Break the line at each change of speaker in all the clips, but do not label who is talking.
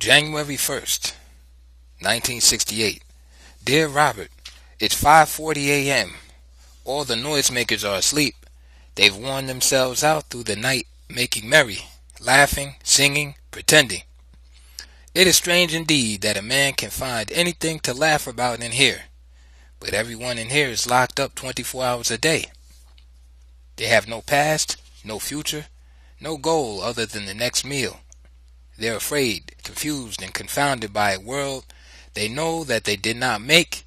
January 1st, 1968. Dear Robert, it's 5:40 a.m. All the noisemakers are asleep. They've worn themselves out through the night making merry, laughing, singing, pretending. It is strange indeed that a man can find anything to laugh about in here, but everyone in here is locked up 24 hours a day. They have no past, no future, no goal other than the next meal. They're afraid, confused, and confounded by a world they know that they did not make,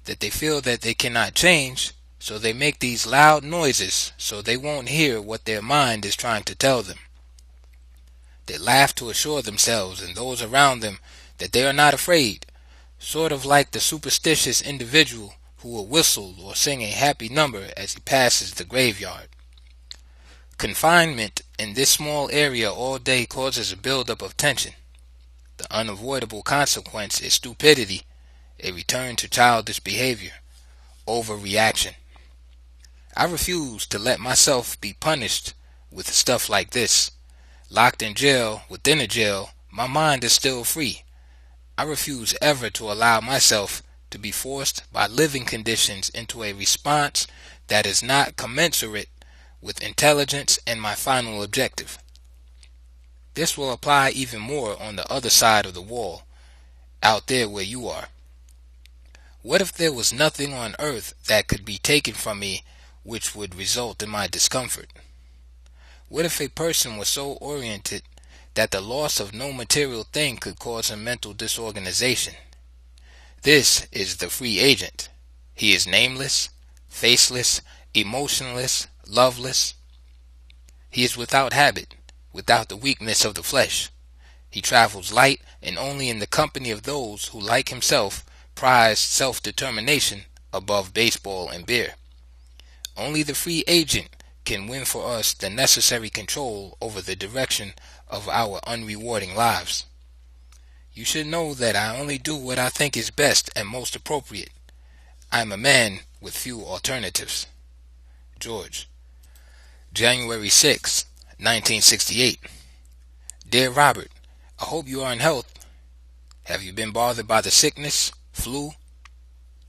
that they feel that they cannot change, so they make these loud noises so they won't hear what their mind is trying to tell them. They laugh to assure themselves and those around them that they are not afraid, sort of like the superstitious individual who will whistle or sing a happy number as he passes the graveyard. Confinement in this small area all day causes a buildup of tension. The unavoidable consequence is stupidity, a return to childish behavior, overreaction. I refuse to let myself be punished with stuff like this. Locked in jail, within a jail, my mind is still free. I refuse ever to allow myself to be forced by living conditions into a response that is not commensurate with intelligence and my final objective. This will apply even more on the other side of the wall, out there where you are. What if there was nothing on earth that could be taken from me which would result in my discomfort? What if a person was so oriented that the loss of no material thing could cause him mental disorganization? This is the free agent. He is nameless, faceless, emotionless, loveless. He is without habit, without the weakness of the flesh. He travels light and only in the company of those who, like himself, prize self-determination above baseball and beer. Only the free agent can win for us the necessary control over the direction of our unrewarding lives. You should know that I only do what I think is best and most appropriate. I am a man with few alternatives. George. January 6, 1968. Dear Robert, I hope you are in health. Have you been bothered by the sickness, flu?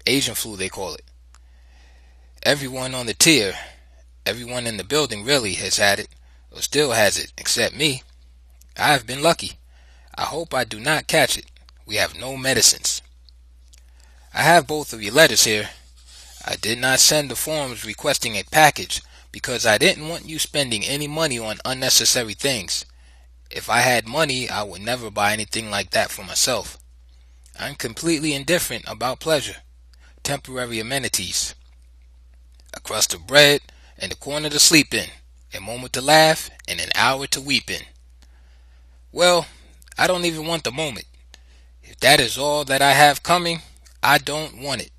Asian flu they call it. Everyone on the tier, everyone in the building really has had it, or still has it, except me. I have been lucky. I hope I do not catch it. We have no medicines. I have both of your letters here. I did not send the forms requesting a package because I didn't want you spending any money on unnecessary things. If I had money, I would never buy anything like that for myself. I'm completely indifferent about pleasure, temporary amenities. A crust of bread and a corner to sleep in, a moment to laugh and an hour to weep in. Well, I don't even want the moment. If that is all that I have coming, I don't want it.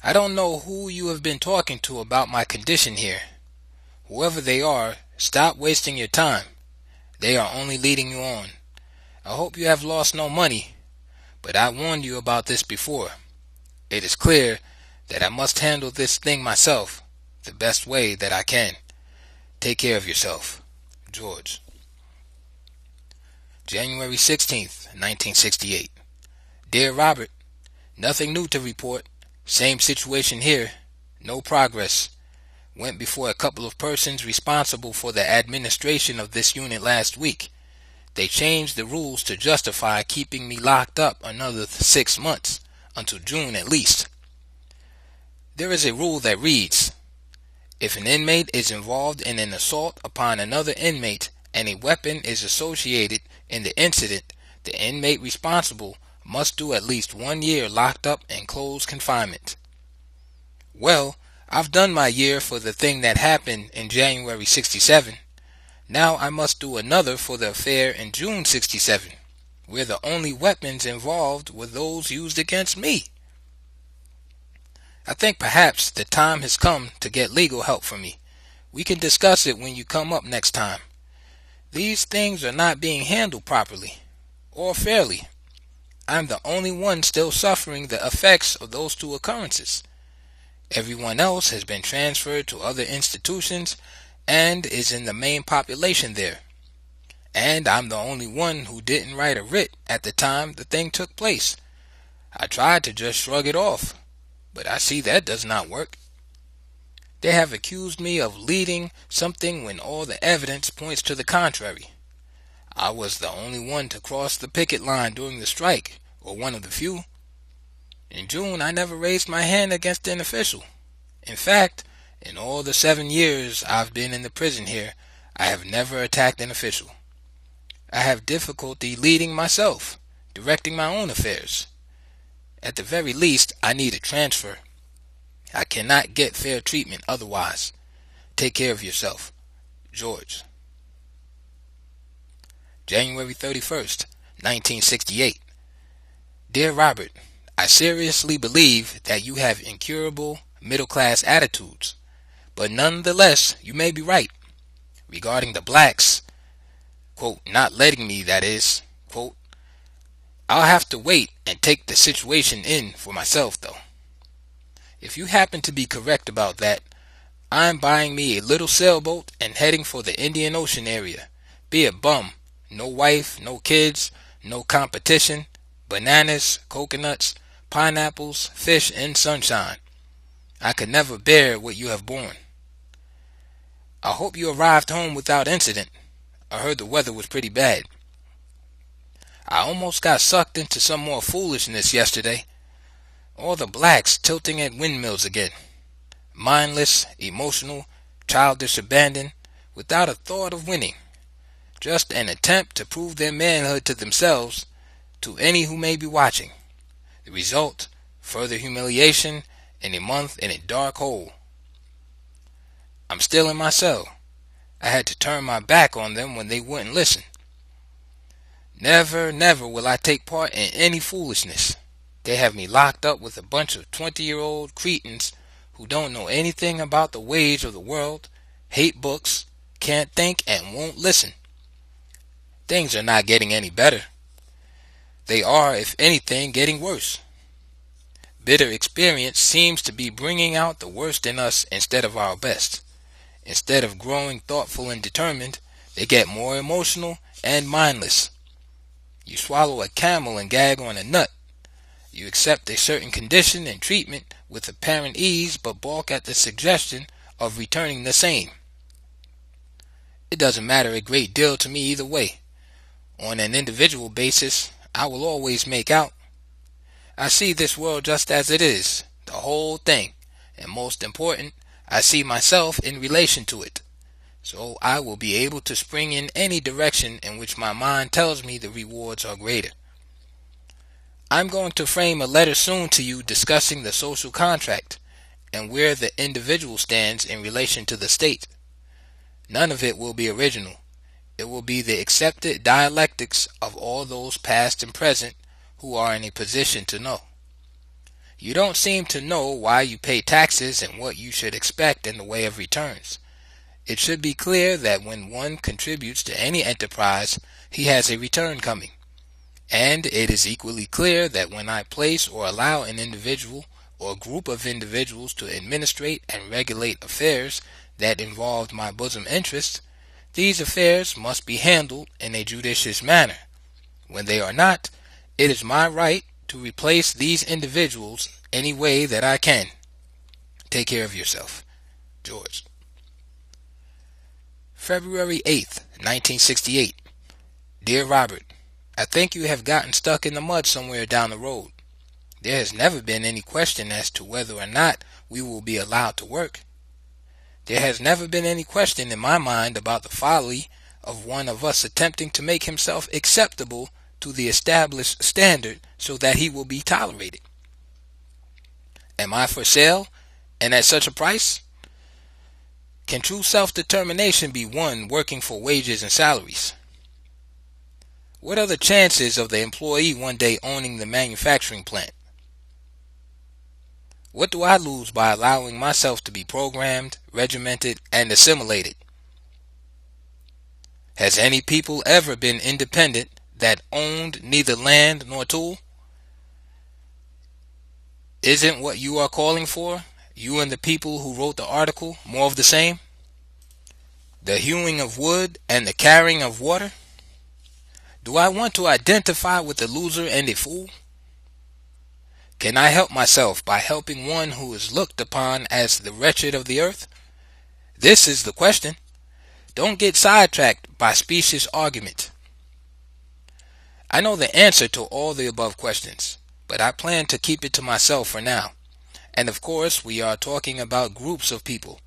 I don't know who you have been talking to about my condition here. Whoever they are, stop wasting your time. They are only leading you on. I hope you have lost no money, but I warned you about this before. It is clear that I must handle this thing myself, the best way that I can. Take care of yourself. George. January 16th, 1968. Dear Robert, nothing new to report. Same situation here. No progress. Went before a couple of persons responsible for the administration of this unit last week. They changed the rules to justify keeping me locked up another 6 months, until June at least. There is a rule that reads, if an inmate is involved in an assault upon another inmate and a weapon is associated in the incident, the inmate responsible must do at least 1 year locked up in closed confinement. Well, I've done my year for the thing that happened in January 67. Now I must do another for the affair in June 67, where the only weapons involved were those used against me. I think perhaps the time has come to get legal help for me. We can discuss it when you come up next time. These things are not being handled properly, or fairly. I'm the only one still suffering the effects of those two occurrences. Everyone else has been transferred to other institutions and is in the main population there. And I'm the only one who didn't write a writ at the time the thing took place. I tried to just shrug it off, but I see that does not work. They have accused me of leading something when all the evidence points to the contrary. I was the only one to cross the picket line during the strike, or one of the few. In June, I never raised my hand against an official. In fact, in all the 7 years I've been in the prison here, I have never attacked an official. I have difficulty leading myself, directing my own affairs. At the very least, I need a transfer. I cannot get fair treatment otherwise. Take care of yourself. George. January 31st, 1968. Dear Robert, I seriously believe that you have incurable middle-class attitudes, but nonetheless, you may be right. Regarding the blacks, quote, not letting me, that is, quote, I'll have to wait and take the situation in for myself, though. If you happen to be correct about that, I'm buying me a little sailboat and heading for the Indian Ocean area. Be a bum. No wife, no kids, no competition, bananas, coconuts, pineapples, fish, and sunshine. I could never bear what you have borne. I hope you arrived home without incident. I heard the weather was pretty bad. I almost got sucked into some more foolishness yesterday. All the blacks tilting at windmills again. Mindless, emotional, childish abandon, without a thought of winning. Just an attempt to prove their manhood to themselves, to any who may be watching. The result, further humiliation, and a month in a dark hole. I'm still in my cell. I had to turn my back on them when they wouldn't listen. Never, never will I take part in any foolishness. They have me locked up with a bunch of 20-year-old cretins who don't know anything about the ways of the world, hate books, can't think, and won't listen. Things are not getting any better. They are, if anything, getting worse. Bitter experience seems to be bringing out the worst in us instead of our best. Instead of growing thoughtful and determined, they get more emotional and mindless. You swallow a camel and gag on a nut. You accept a certain condition and treatment with apparent ease, but balk at the suggestion of returning the same. It doesn't matter a great deal to me either way. On an individual basis, I will always make out. I see this world just as it is, the whole thing, and most important, I see myself in relation to it. So I will be able to spring in any direction in which my mind tells me the rewards are greater. I'm going to frame a letter soon to you discussing the social contract and where the individual stands in relation to the state. None of it will be original. It will be the accepted dialectics of all those past and present who are in a position to know. You don't seem to know why you pay taxes and what you should expect in the way of returns. It should be clear that when one contributes to any enterprise, he has a return coming. And it is equally clear that when I place or allow an individual or group of individuals to administrate and regulate affairs that involve my bosom interests, these affairs must be handled in a judicious manner. When they are not, it is my right to replace these individuals any way that I can. Take care of yourself. George. February 8th, 1968. Dear Robert, I think you have gotten stuck in the mud somewhere down the road. There has never been any question as to whether or not we will be allowed to work. There has never been any question in my mind about the folly of one of us attempting to make himself acceptable to the established standard so that he will be tolerated. Am I for sale, and at such a price? Can true self-determination be won working for wages and salaries? What are the chances of the employee one day owning the manufacturing plant? What do I lose by allowing myself to be programmed, regimented, and assimilated? Has any people ever been independent that owned neither land nor tool? Isn't what you are calling for, you and the people who wrote the article, more of the same? The hewing of wood and the carrying of water? Do I want to identify with the loser and the fool? Can I help myself by helping one who is looked upon as the wretched of the earth? This is the question. Don't get sidetracked by specious argument. I know the answer to all the above questions, but I plan to keep it to myself for now. And of course, we are talking about groups of people.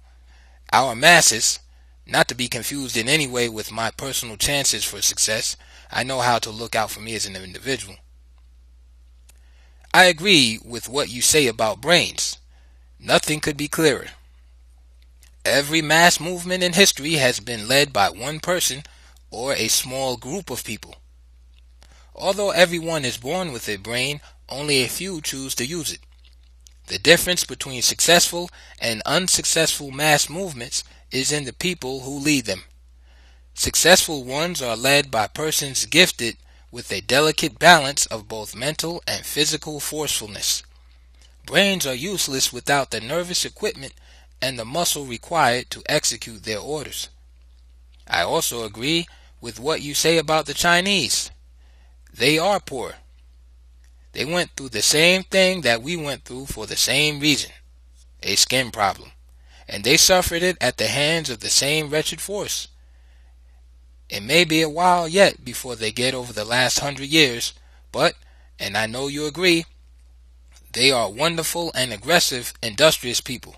Our masses, not to be confused in any way with my personal chances for success. I know how to look out for me as an individual. I agree with what you say about brains. Nothing could be clearer. Every mass movement in history has been led by one person or a small group of people. Although everyone is born with a brain, only a few choose to use it. The difference between successful and unsuccessful mass movements is in the people who lead them. Successful ones are led by persons gifted with a delicate balance of both mental and physical forcefulness. Brains are useless without the nervous equipment and the muscle required to execute their orders. I also agree with what you say about the Chinese. They are poor. They went through the same thing that we went through for the same reason, a skin problem, and they suffered it at the hands of the same wretched force. It may be a while yet before they get over the last 100 years, but, and I know you agree, they are wonderful and aggressive, industrious people.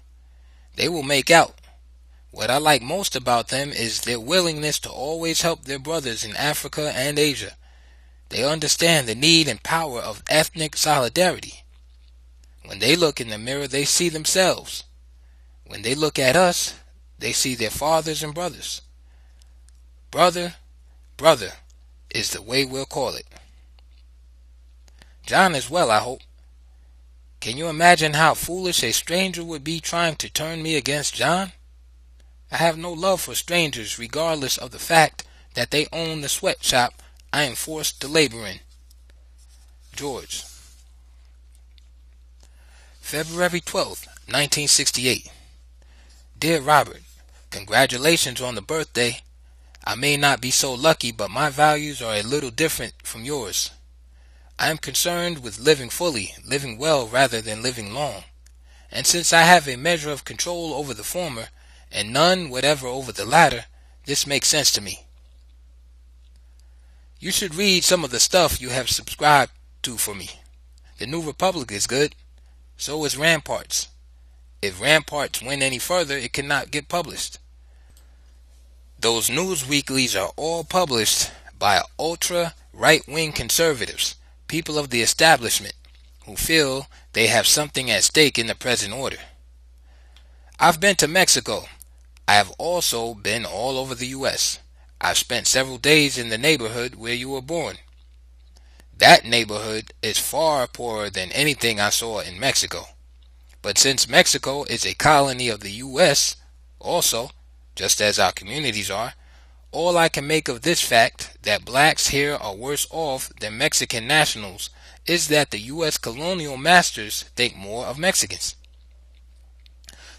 They will make out. What I like most about them is their willingness to always help their brothers in Africa and Asia. They understand the need and power of ethnic solidarity. When they look in the mirror, they see themselves. When they look at us, they see their fathers and brothers. Brother is the way we'll call it. John as well, I hope. Can you imagine how foolish a stranger would be trying to turn me against John? I have no love for strangers regardless of the fact that they own the sweatshop I am forced to labor in. George. February 12th, 1968. Dear Robert, congratulations on the birthday. I may not be so lucky, but my values are a little different from yours. I am concerned with living fully, living well rather than living long. And since I have a measure of control over the former, and none whatever over the latter, this makes sense to me. You should read some of the stuff you have subscribed to for me. The New Republic is good. So is Ramparts. If Ramparts went any further, it cannot get published. Those news weeklies are all published by ultra right-wing conservatives, people of the establishment, who feel they have something at stake in the present order. I've been to Mexico. I have also been all over the U.S. I've spent several days in the neighborhood where you were born. That neighborhood is far poorer than anything I saw in Mexico. But since Mexico is a colony of the U.S. also, just as our communities are, all I can make of this fact that blacks here are worse off than Mexican nationals is that the U.S. colonial masters think more of Mexicans.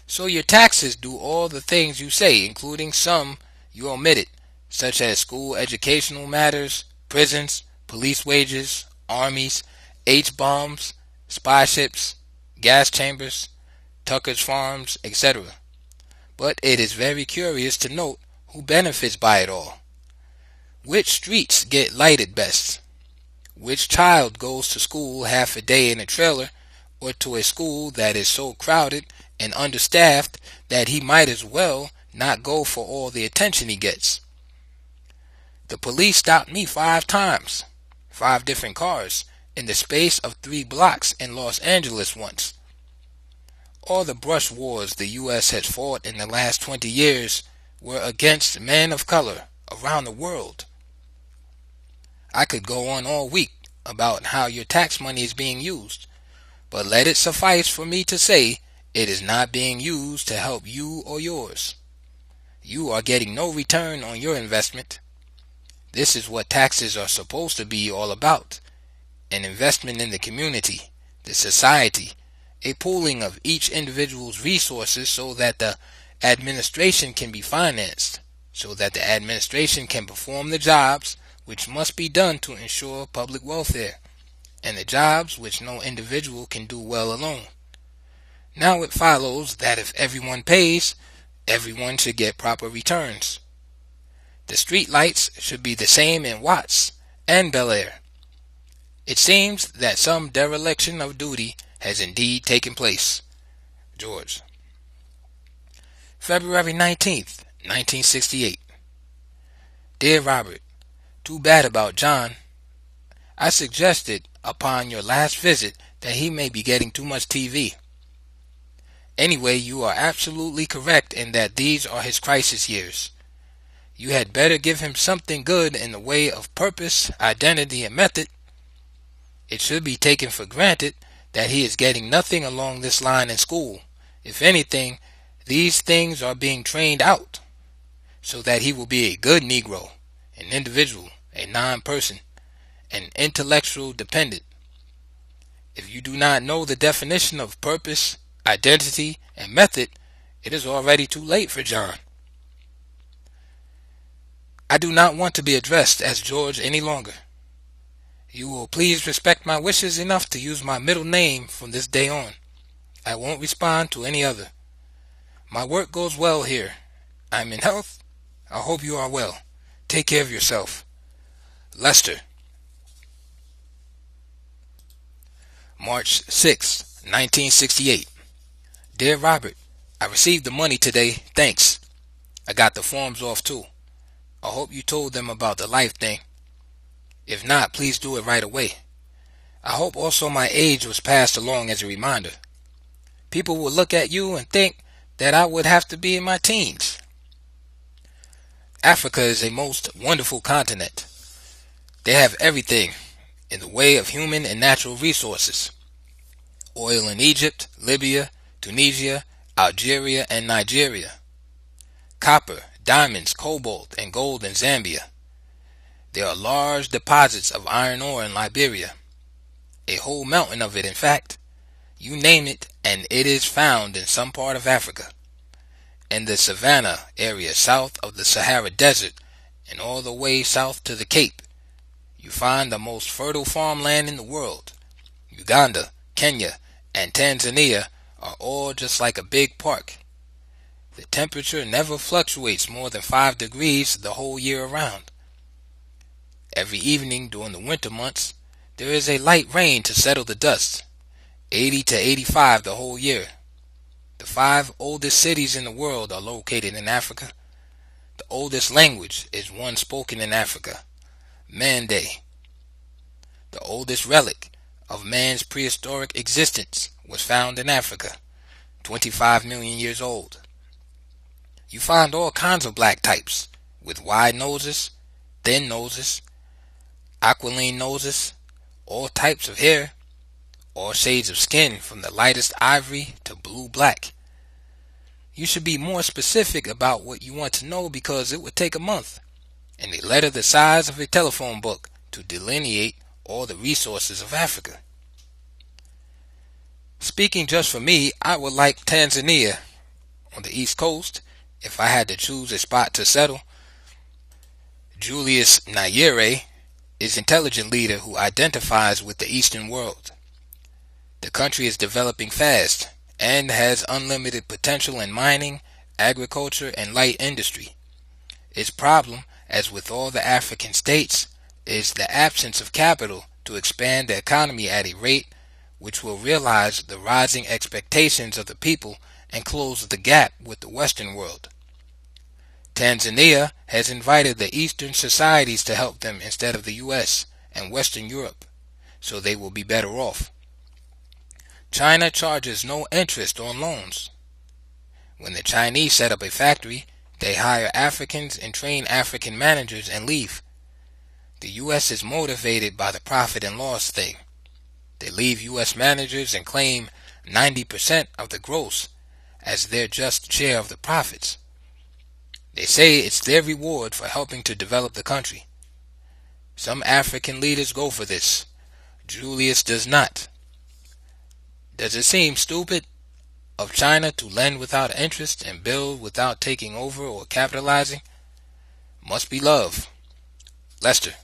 So your taxes do all the things you say, including some you omitted, such as school educational matters, prisons, police wages, armies, H-bombs, spy ships, gas chambers, Tucker's farms, etc. But it is very curious to note who benefits by it all. Which streets get lighted best? Which child goes to school half a day in a trailer, or to a school that is so crowded and understaffed that he might as well not go for all the attention he gets? The police stopped me 5 times, 5 different cars, in the space of 3 blocks in Los Angeles once. All the brush wars the U.S. has fought in the last 20 years were against men of color around the world. I could go on all week about how your tax money is being used, but let it suffice for me to say it is not being used to help you or yours. You are getting no return on your investment. This is what taxes are supposed to be all about: an investment in the community, the society, a pooling of each individual's resources so that the administration can be financed, so that the administration can perform the jobs which must be done to ensure public welfare, and the jobs which no individual can do well alone. Now it follows that if everyone pays, everyone should get proper returns. The street lights should be the same in Watts and Bel Air. It seems that some dereliction of duty has indeed taken place. George. February 19th, 1968. Dear Robert, too bad about John. I suggested upon your last visit that he may be getting too much TV. Anyway, you are absolutely correct in that these are his crisis years. You had better give him something good in the way of purpose, identity, and method. It should be taken for granted that he is getting nothing along this line in school. If anything, these things are being trained out, so that he will be a good Negro, an individual, a non-person, an intellectual dependent. If you do not know the definition of purpose, identity, and method, it is already too late for John. I do not want to be addressed as George any longer. You will please respect my wishes enough to use my middle name from this day on. I won't respond to any other. My work goes well here. I'm in health. I hope you are well. Take care of yourself. Lester. March 6, 1968. Dear Robert, I received the money today, thanks. I got the forms off too. I hope you told them about the life thing. If not, please do it right away. I hope also my age was passed along as a reminder. People will look at you and think that I would have to be in my teens. Africa is a most wonderful continent. They have everything in the way of human and natural resources. Oil in Egypt, Libya, Tunisia, Algeria, and Nigeria. Copper, diamonds, cobalt, and gold in Zambia. There are large deposits of iron ore in Liberia. A whole mountain of it, in fact. You name it, and it is found in some part of Africa. In the Savannah area south of the Sahara Desert and all the way south to the Cape, you find the most fertile farmland in the world. Uganda, Kenya, and Tanzania are all just like a big park. The temperature never fluctuates more than 5 degrees the whole year around. Every evening during the winter months, there is a light rain to settle the dust, 80 to 85 the whole year. The 5 oldest cities in the world are located in Africa. The oldest language is one spoken in Africa, Mande. The oldest relic of man's prehistoric existence was found in Africa, 25 million years old. You find all kinds of black types, with wide noses, thin noses, aquiline noses, all types of hair, all shades of skin from the lightest ivory to blue-black. You should be more specific about what you want to know because it would take a month, and a letter the size of a telephone book to delineate all the resources of Africa. Speaking just for me, I would like Tanzania on the East Coast if I had to choose a spot to settle. Julius Nyerere is an intelligent leader who identifies with the Eastern world. The country is developing fast and has unlimited potential in mining, agriculture, and light industry. Its problem, as with all the African states, is the absence of capital to expand the economy at a rate which will realize the rising expectations of the people and close the gap with the Western world. Tanzania has invited the Eastern societies to help them instead of the U.S. and Western Europe, so they will be better off. China charges no interest on loans. When the Chinese set up a factory, they hire Africans and train African managers and leave. The U.S. is motivated by the profit and loss thing. They leave U.S. managers and claim 90% of the gross as their just share of the profits. They say it's their reward for helping to develop the country. Some African leaders go for this. Julius does not. Does it seem stupid of China to lend without interest and build without taking over or capitalizing? Must be love. Lester.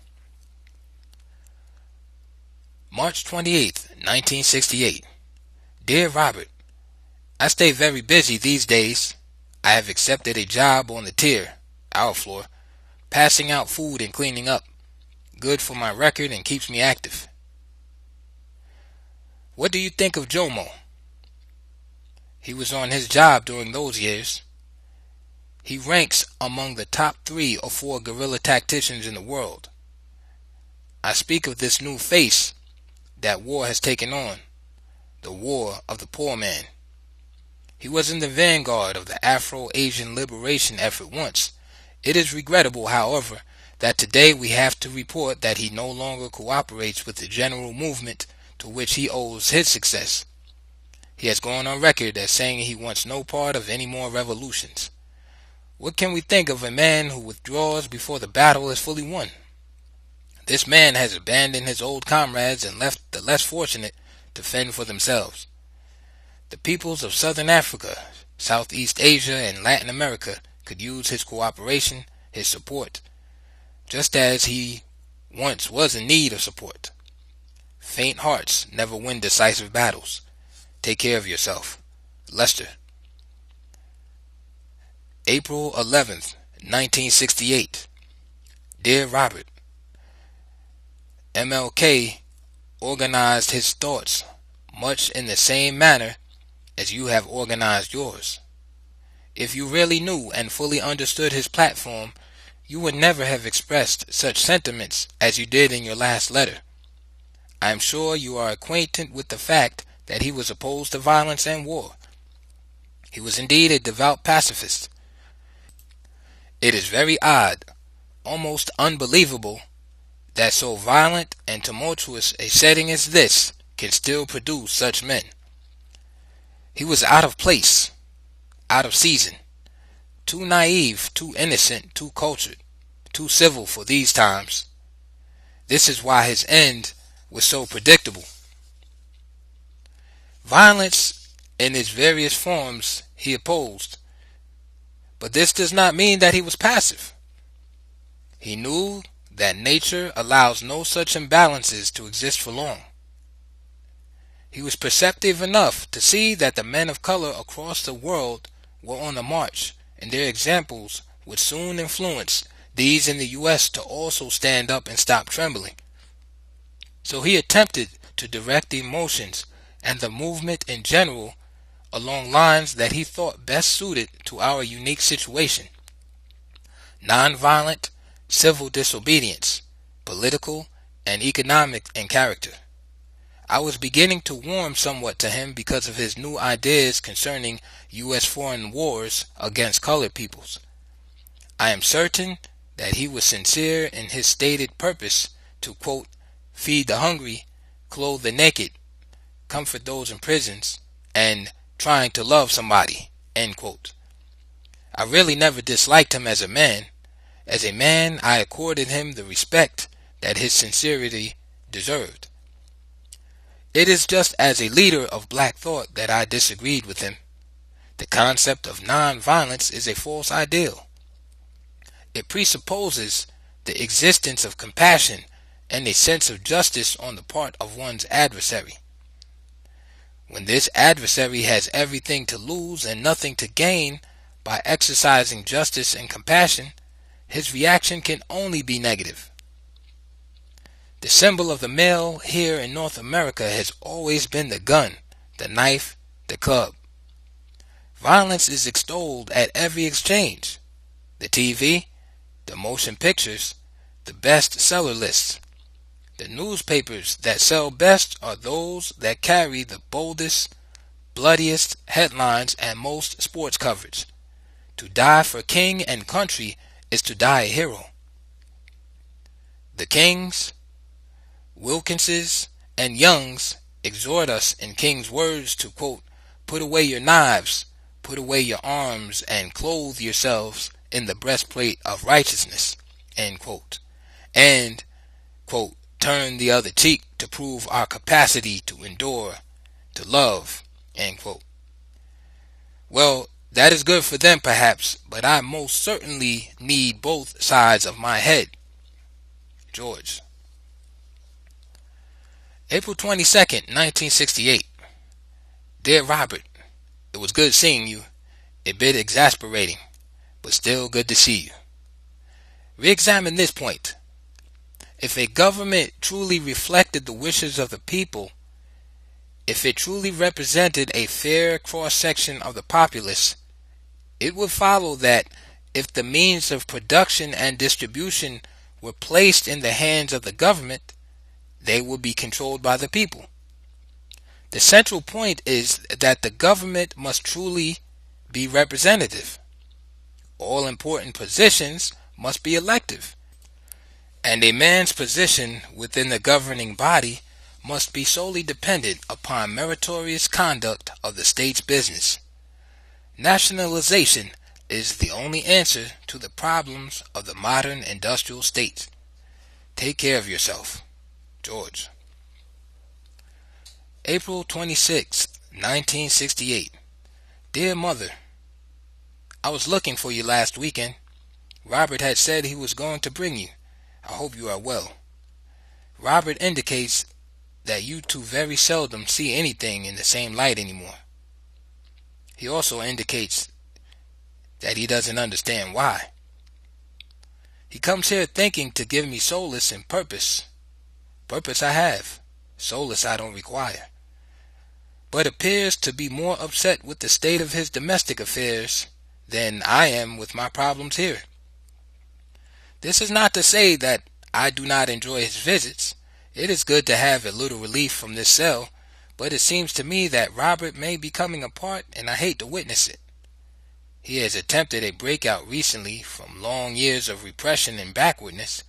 March 28th, 1968. Dear Robert, I stay very busy these days. I have accepted a job on the tier, our floor, passing out food and cleaning up. Good for my record and keeps me active. What do you think of Jomo? He was on his job during those years. He ranks among the top 3 or 4 guerrilla tacticians in the world. I speak of this new face that war has taken on, the war of the poor man. He was in the vanguard of the Afro-Asian liberation effort once. It is regrettable, however, that today we have to report that he no longer cooperates with the general movement to which he owes his success. He has gone on record as saying he wants no part of any more revolutions. What can we think of a man who withdraws before the battle is fully won? This man has abandoned his old comrades and left the less fortunate to fend for themselves. The peoples of Southern Africa, Southeast Asia, and Latin America could use his cooperation, his support, just as he once was in need of support. Faint hearts never win decisive battles. Take care of yourself. Lester. April 11th, 1968. Dear Robert, MLK organized his thoughts much in the same manner as you have organized yours. If you really knew and fully understood his platform, you would never have expressed such sentiments as you did in your last letter. I am sure you are acquainted with the fact that he was opposed to violence and war. He was indeed a devout pacifist. It is very odd, almost unbelievable, that so violent and tumultuous a setting as this can still produce such men. He was out of place, out of season, too naive, too innocent, too cultured, too civil for these times. This is why his end was so predictable. Violence in its various forms he opposed, but this does not mean that he was passive. He knew that nature allows no such imbalances to exist for long. He was perceptive enough to see that the men of color across the world were on the march, and their examples would soon influence these in the U.S. to also stand up and stop trembling. So he attempted to direct the emotions and the movement in general along lines that he thought best suited to our unique situation. Nonviolent civil disobedience, political and economic in character. I was beginning to warm somewhat to him because of his new ideas concerning U.S. foreign wars against colored peoples. I am certain that he was sincere in his stated purpose to, quote, feed the hungry, clothe the naked, comfort those in prisons, and trying to love somebody, end quote. I really never disliked him as a man. As a man, I accorded him the respect that his sincerity deserved. It is just as a leader of black thought that I disagreed with him. The concept of nonviolence is a false ideal. It presupposes the existence of compassion and a sense of justice on the part of one's adversary. When this adversary has everything to lose and nothing to gain by exercising justice and compassion, his reaction can only be negative. The symbol of the male here in North America has always been the gun, the knife, the club. Violence is extolled at every exchange. The TV, the motion pictures, the bestseller lists. The newspapers that sell best are those that carry the boldest, bloodiest headlines and most sports coverage. To die for king and country is to die a hero. The Kings, Wilkinses, and Youngs exhort us in King's words to, quote, put away your knives, put away your arms, and clothe yourselves in the breastplate of righteousness, end quote, and, quote, turn the other cheek to prove our capacity to endure, to love, end quote. Well, that is good for them perhaps, but I most certainly need both sides of my head. George. April 22nd, 1968. Dear Robert, it was good seeing you. A bit exasperating, but still good to see you. Re-examine this point. If a government truly reflected the wishes of the people, if it truly represented a fair cross-section of the populace, it would follow that if the means of production and distribution were placed in the hands of the government, they would be controlled by the people. The central point is that the government must truly be representative. All important positions must be elective, and a man's position within the governing body must be solely dependent upon meritorious conduct of the state's business. Nationalization is the only answer to the problems of the modern industrial state. Take care of yourself. George. April 26, 1968. Dear Mother, I was looking for you last weekend. Robert had said he was going to bring you. I hope you are well. Robert indicates that you two very seldom see anything in the same light anymore. He also indicates that he doesn't understand why. He comes here thinking to give me solace and purpose. Purpose I have, solace I don't require. But appears to be more upset with the state of his domestic affairs than I am with my problems here. This is not to say that I do not enjoy his visits. It is good to have a little relief from this cell, but it seems to me that Robert may be coming apart, and I hate to witness it. He has attempted a breakout recently from long years of repression and backwardness,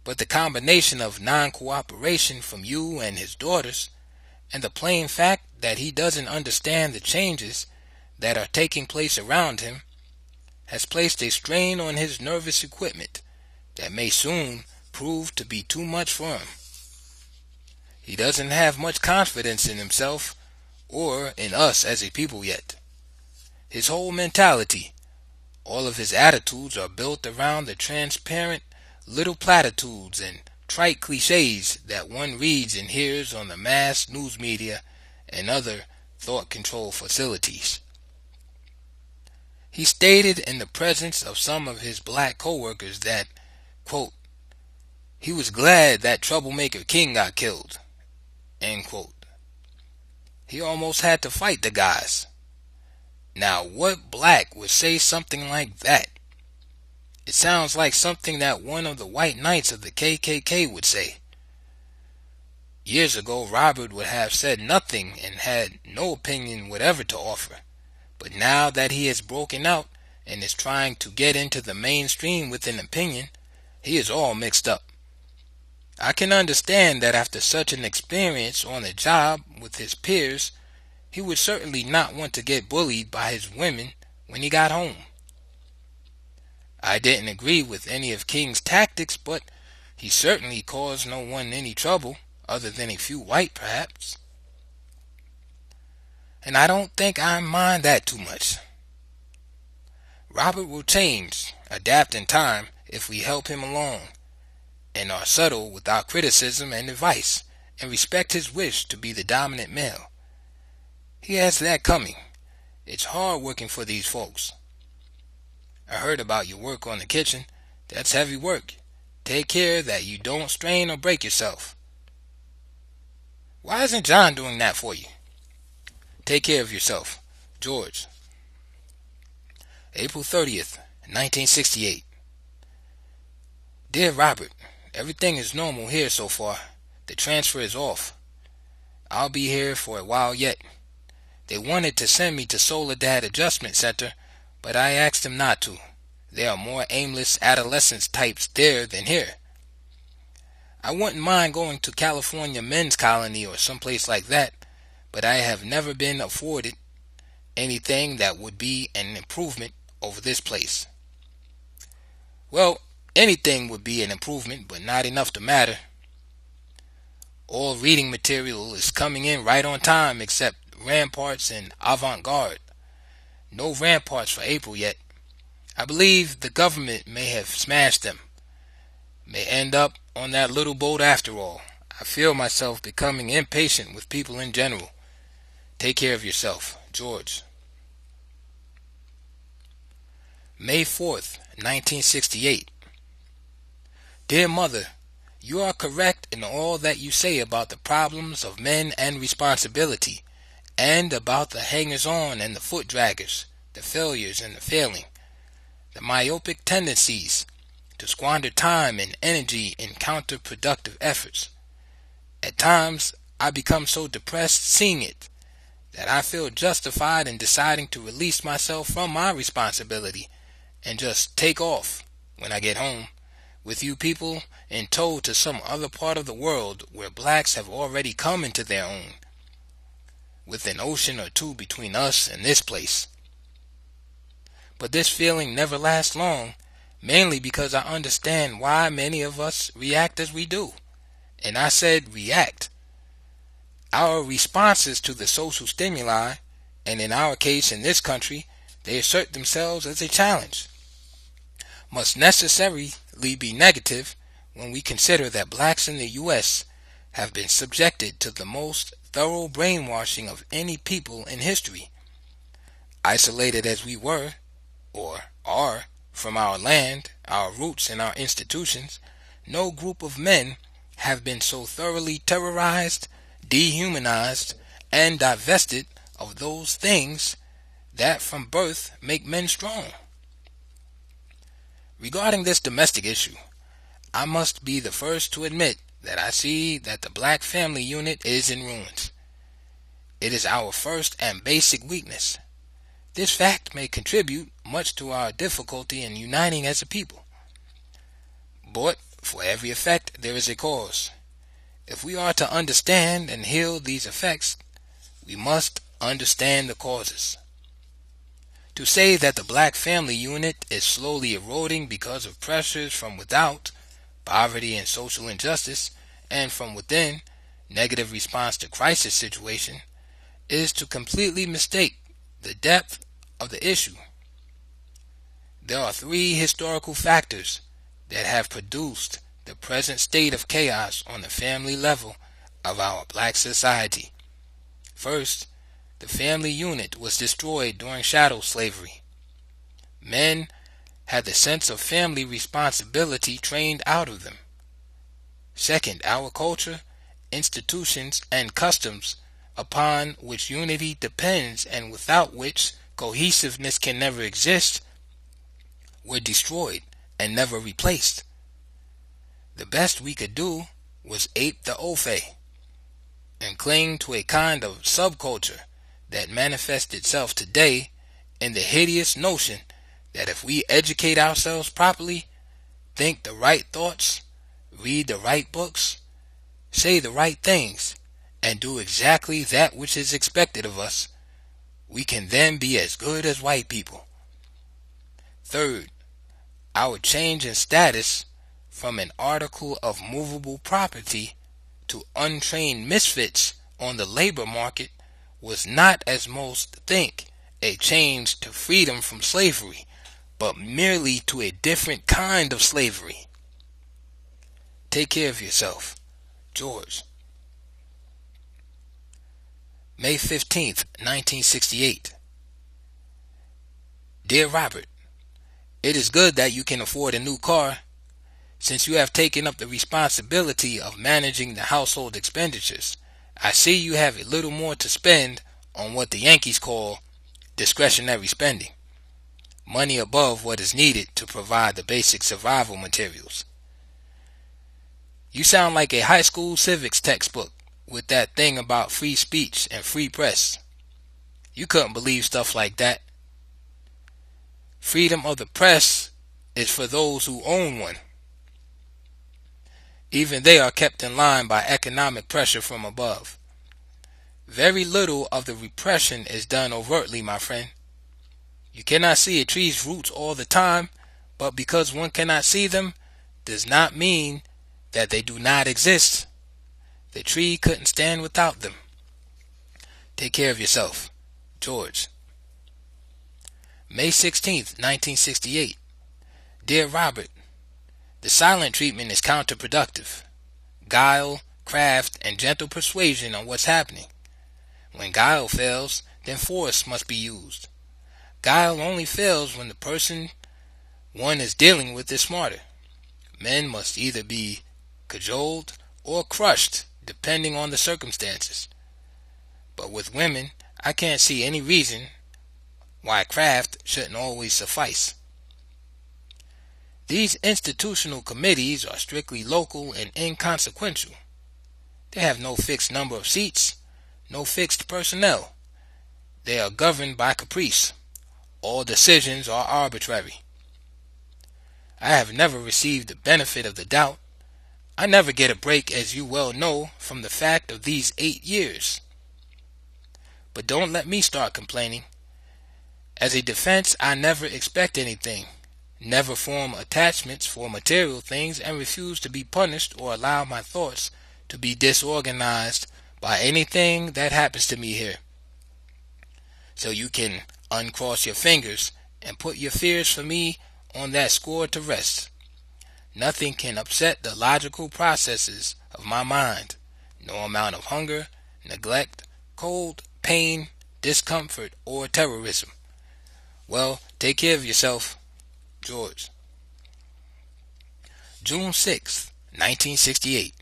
but the combination of non-cooperation from you and his daughters, and the plain fact that he doesn't understand the changes that are taking place around him, has placed a strain on his nervous equipment that may soon prove to be too much for him. He doesn't have much confidence in himself or in us as a people yet. His whole mentality, all of his attitudes are built around the transparent little platitudes and trite cliches that one reads and hears on the mass news media and other thought control facilities. He stated in the presence of some of his black co-workers that, quote, he was glad that troublemaker King got killed, end quote. He almost had to fight the guys. Now, what black would say something like that? It sounds like something that one of the white knights of the KKK would say. Years ago, Robert would have said nothing and had no opinion whatever to offer. But now that he has broken out and is trying to get into the mainstream with an opinion, he is all mixed up. I can understand that after such an experience on the job with his peers, he would certainly not want to get bullied by his women when he got home. I didn't agree with any of King's tactics, but he certainly caused no one any trouble, other than a few white perhaps. And I don't think I mind that too much. Robert will change, adapt in time if we help him along, and are subtle with our criticism and advice, and respect his wish to be the dominant male. He has that coming. It's hard working for these folks. I heard about your work on the kitchen. That's heavy work. Take care that you don't strain or break yourself. Why isn't John doing that for you? Take care of yourself. George. April 30th, 1968. Dear Robert, everything is normal here so far. The transfer is off. I'll be here for a while yet. They wanted to send me to Soledad Adjustment Center, but I asked them not to. There are more aimless adolescence types there than here. I wouldn't mind going to California Men's Colony or someplace like that, but I have never been afforded anything that would be an improvement over this place. Well, anything would be an improvement, but not enough to matter. All reading material is coming in right on time except Ramparts and Avant-Garde. No Ramparts for April yet. I believe the government may have smashed them. May end up on that little boat after all. I feel myself becoming impatient with people in general. Take care of yourself. George. May 4th, 1968. Dear Mother, you are correct in all that you say about the problems of men and responsibility, and about the hangers-on and the foot-draggers, the failures and the failing, the myopic tendencies to squander time and energy in counterproductive efforts. At times, I become so depressed seeing it that I feel justified in deciding to release myself from my responsibility and just take off when I get home with you people in tow to some other part of the world where blacks have already come into their own, with an ocean or two between us and this place. But this feeling never lasts long, mainly because I understand why many of us react as we do. And I said react. Our responses to the social stimuli, and in our case in this country, they assert themselves as a challenge, must necessarily be negative when we consider that blacks in the U.S. have been subjected to the most thorough brainwashing of any people in history. Isolated as we were, or are, from our land, our roots, and our institutions, no group of men have been so thoroughly terrorized, dehumanized, and divested of those things that from birth make men strong. Regarding this domestic issue, I must be the first to admit that I see that the black family unit is in ruins. It is our first and basic weakness. This fact may contribute much to our difficulty in uniting as a people. But for every effect there is a cause. If we are to understand and heal these effects, we must understand the causes. To say that the black family unit is slowly eroding because of pressures from without, poverty and social injustice, and from within, negative response to crisis situation, is to completely mistake the depth of the issue. There are three historical factors that have produced the present state of chaos on the family level of our black society. First, the family unit was destroyed during chattel slavery. Men had the sense of family responsibility trained out of them. Second, our culture, institutions, and customs upon which unity depends and without which cohesiveness can never exist were destroyed and never replaced. The best we could do was ape the Ofe and cling to a kind of subculture that manifests itself today in the hideous notion that if we educate ourselves properly, think the right thoughts, read the right books, say the right things, and do exactly that which is expected of us, we can then be as good as white people. Third, our change in status from an article of movable property to untrained misfits on the labor market was not, as most think, a change to freedom from slavery, but merely to a different kind of slavery. Take care of yourself. George. May 15th, 1968. Dear Robert, it is good that you can afford a new car, since you have taken up the responsibility of managing the household expenditures. I see you have a little more to spend on what the Yankees call discretionary spending, money above what is needed to provide the basic survival materials. You sound like a high school civics textbook with that thing about free speech and free press. You couldn't believe stuff like that. Freedom of the press is for those who own one. Even they are kept in line by economic pressure from above. Very little of the repression is done overtly, my friend. You cannot see a tree's roots all the time, but because one cannot see them does not mean that they do not exist. The tree couldn't stand without them. Take care of yourself. George. May 16th, 1968. Dear Robert, the silent treatment is counterproductive. Guile, craft and gentle persuasion on what's happening. When guile fails, then force must be used. Guile only fails when the person one is dealing with is smarter. Men must either be cajoled or crushed, depending on the circumstances. But with women, I can't see any reason why craft shouldn't always suffice. These institutional committees are strictly local and inconsequential. They have no fixed number of seats, no fixed personnel. They are governed by caprice. All decisions are arbitrary. I have never received the benefit of the doubt. I never get a break, as you well know, from the fact of these 8 years. But don't let me start complaining. As a defense, I never expect anything, never form attachments for material things, and refuse to be punished or allow my thoughts to be disorganized by anything that happens to me here. So you can uncross your fingers and put your fears for me on that score to rest. Nothing can upset the logical processes of my mind. No amount of hunger, neglect, cold, pain, discomfort, or terrorism. Well, take care of yourself. George. June 6th, 1968.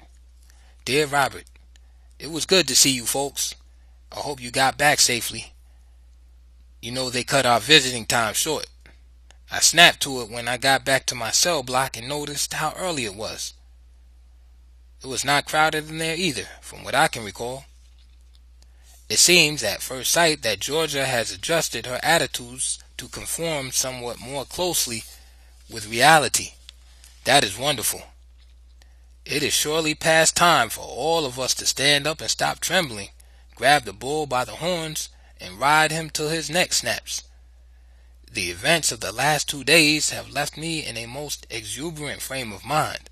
Dear Robert, it was good to see you folks. I hope you got back safely. You know they cut our visiting time short. I snapped to it when I got back to my cell block and noticed how early it was. It was not crowded in there either, from what I can recall. It seems at first sight that Georgia has adjusted her attitudes to conform somewhat more closely with reality. That is wonderful. It is surely past time for all of us to stand up and stop trembling, grab the bull by the horns, and ride him till his neck snaps. The events of the last 2 days have left me in a most exuberant frame of mind.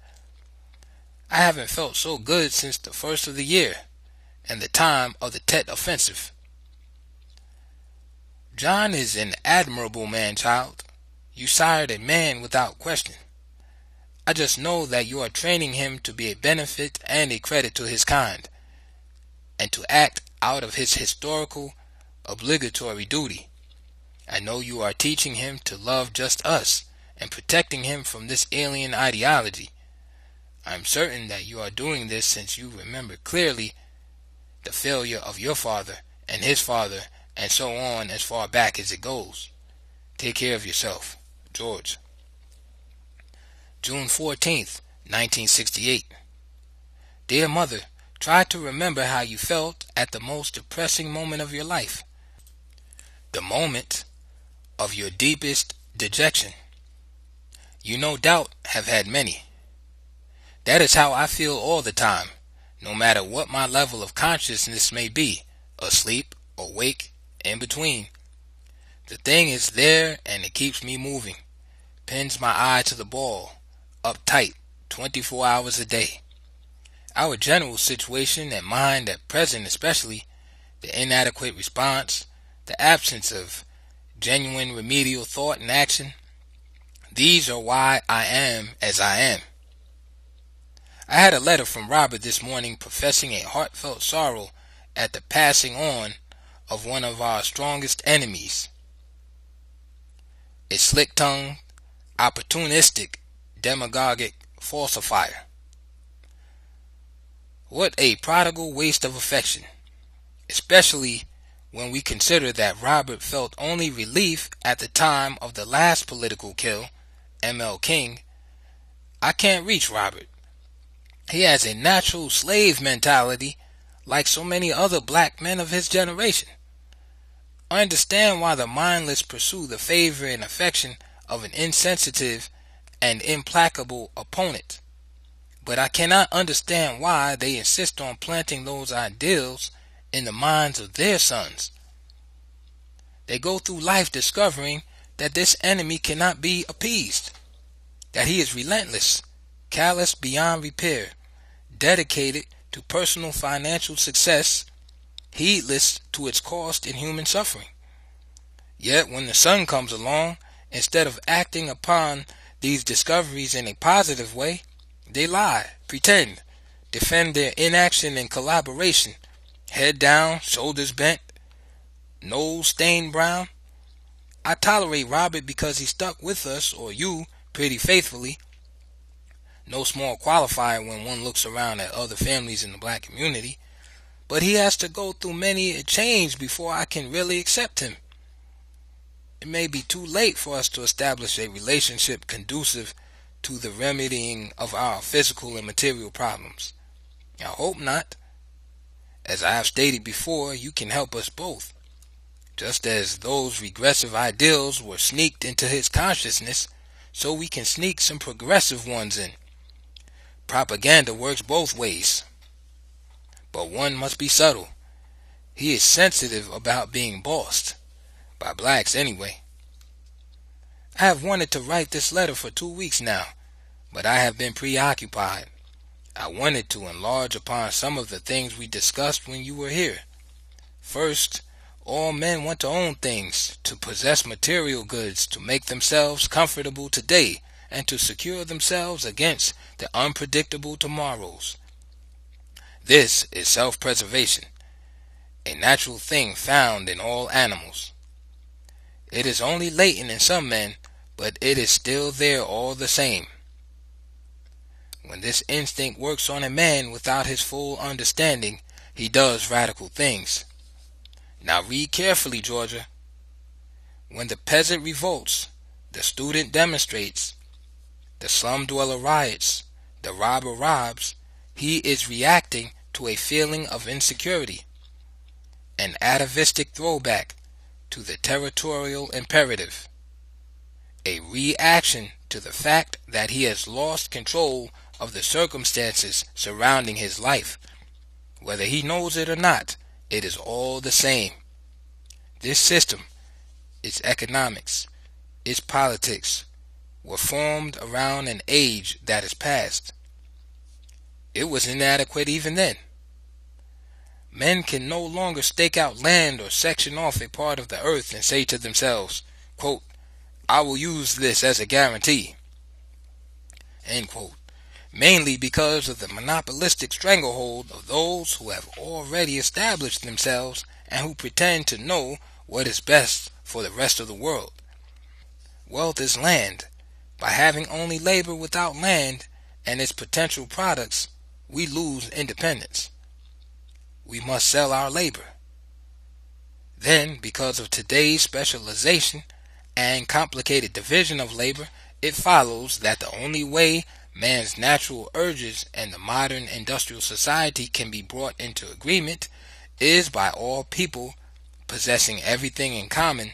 I haven't felt so good since the first of the year and the time of the Tet Offensive. John is an admirable man-child. You sired a man without question. I just know that you are training him to be a benefit and a credit to his kind, and to act out of his historical, obligatory duty. I know you are teaching him to love just us, and protecting him from this alien ideology. I am certain that you are doing this since you remember clearly the failure of your father and his father, and so on as far back as it goes. Take care of yourself. George. June 14th, 1968. Dear Mother, try to remember how you felt at the most depressing moment of your life. The moment of your deepest dejection. You no doubt have had many. That is how I feel all the time, no matter what my level of consciousness may be, asleep, awake, in between. The thing is there and it keeps me moving, pins my eye to the ball, uptight, 24 hours a day. Our general situation and mind at present especially, the inadequate response, the absence of genuine remedial thought and action, these are why I am as I am. I had a letter from Robert this morning professing a heartfelt sorrow at the passing on of one of our strongest enemies. A slick-tongued, opportunistic, demagogic falsifier. What a prodigal waste of affection, especially when we consider that Robert felt only relief at the time of the last political kill, M.L. King. I can't reach Robert. He has a natural slave mentality like so many other black men of his generation. I understand why the mindless pursue the favor and affection of an insensitive and implacable opponent, but I cannot understand why they insist on planting those ideals in the minds of their sons. They go through life discovering that this enemy cannot be appeased, that he is relentless, callous beyond repair, dedicated to personal financial success, heedless to its cost in human suffering. Yet when the sun comes along, instead of acting upon these discoveries in a positive way, they lie, pretend, defend their inaction and collaboration, head down, shoulders bent, nose stained brown. I tolerate Robert because he stuck with us, or you, pretty faithfully. No small qualifier when one looks around at other families in the black community. But he has to go through many a change before I can really accept him. It may be too late for us to establish a relationship conducive to the remedying of our physical and material problems. I hope not. As I have stated before, you can help us both. Just as those regressive ideals were sneaked into his consciousness, so we can sneak some progressive ones in. Propaganda works both ways. But one must be subtle. He is sensitive about being bossed. By blacks anyway. I have wanted to write this letter for 2 weeks now, but I have been preoccupied. I wanted to enlarge upon some of the things we discussed when you were here. First, all men want to own things, to possess material goods, to make themselves comfortable today, and to secure themselves against the unpredictable tomorrows. This is self-preservation, a natural thing found in all animals. It is only latent in some men, but it is still there all the same. When this instinct works on a man without his full understanding, he does radical things. Now read carefully, Georgia. When the peasant revolts, the student demonstrates, the slum dweller riots, the robber robs, he is reacting to a feeling of insecurity, an atavistic throwback to the territorial imperative, a reaction to the fact that he has lost control of the circumstances surrounding his life. Whether he knows it or not, it is all the same. This system, its economics, its politics, were formed around an age that is past. It was inadequate even then. Men can no longer stake out land or section off a part of the earth and say to themselves, quote, I will use this as a guarantee, end quote, mainly because of the monopolistic stranglehold of those who have already established themselves and who pretend to know what is best for the rest of the world. Wealth is land. By having only labor without land and its potential products, we lose independence. We must sell our labor. Then, because of today's specialization and complicated division of labor, it follows that the only way man's natural urges and the modern industrial society can be brought into agreement is by all people possessing everything in common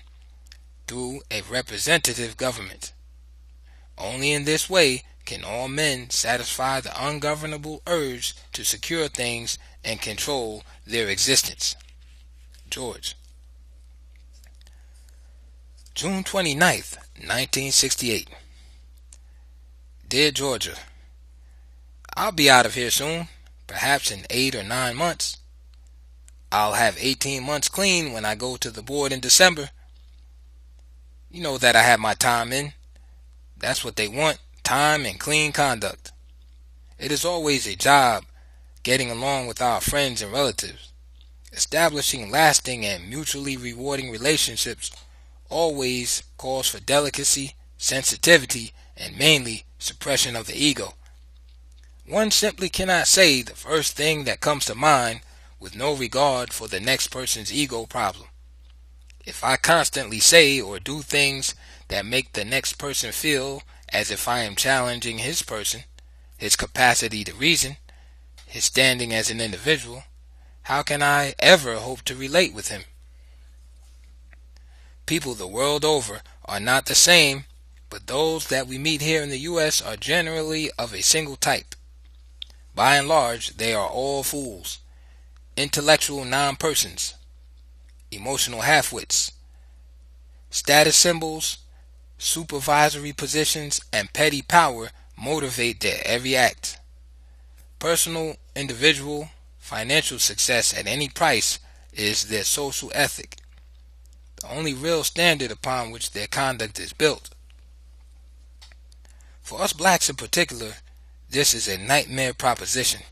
through a representative government. Only in this way can all men satisfy the ungovernable urge to secure things and control their existence. George. June 29th, 1968. Dear Georgia, I'll be out of here soon, perhaps in 8 or 9 months. I'll have 18 months clean when I go to the board in December. You know that I have my time in. That's what they want, time and clean conduct. It is always a job getting along with our friends and relatives. Establishing lasting and mutually rewarding relationships always calls for delicacy, sensitivity, and mainly suppression of the ego. One simply cannot say the first thing that comes to mind with no regard for the next person's ego problem. If I constantly say or do things that make the next person feel as if I am challenging his person, his capacity to reason, his standing as an individual, how can I ever hope to relate with him? People the world over are not the same, but those that we meet here in the U.S. are generally of a single type. By and large, they are all fools, intellectual non-persons, emotional half-wits. Status symbols, supervisory positions, and petty power motivate their every act. Personal, individual, financial success at any price is their social ethic, the only real standard upon which their conduct is built. For us blacks in particular, this is a nightmare proposition.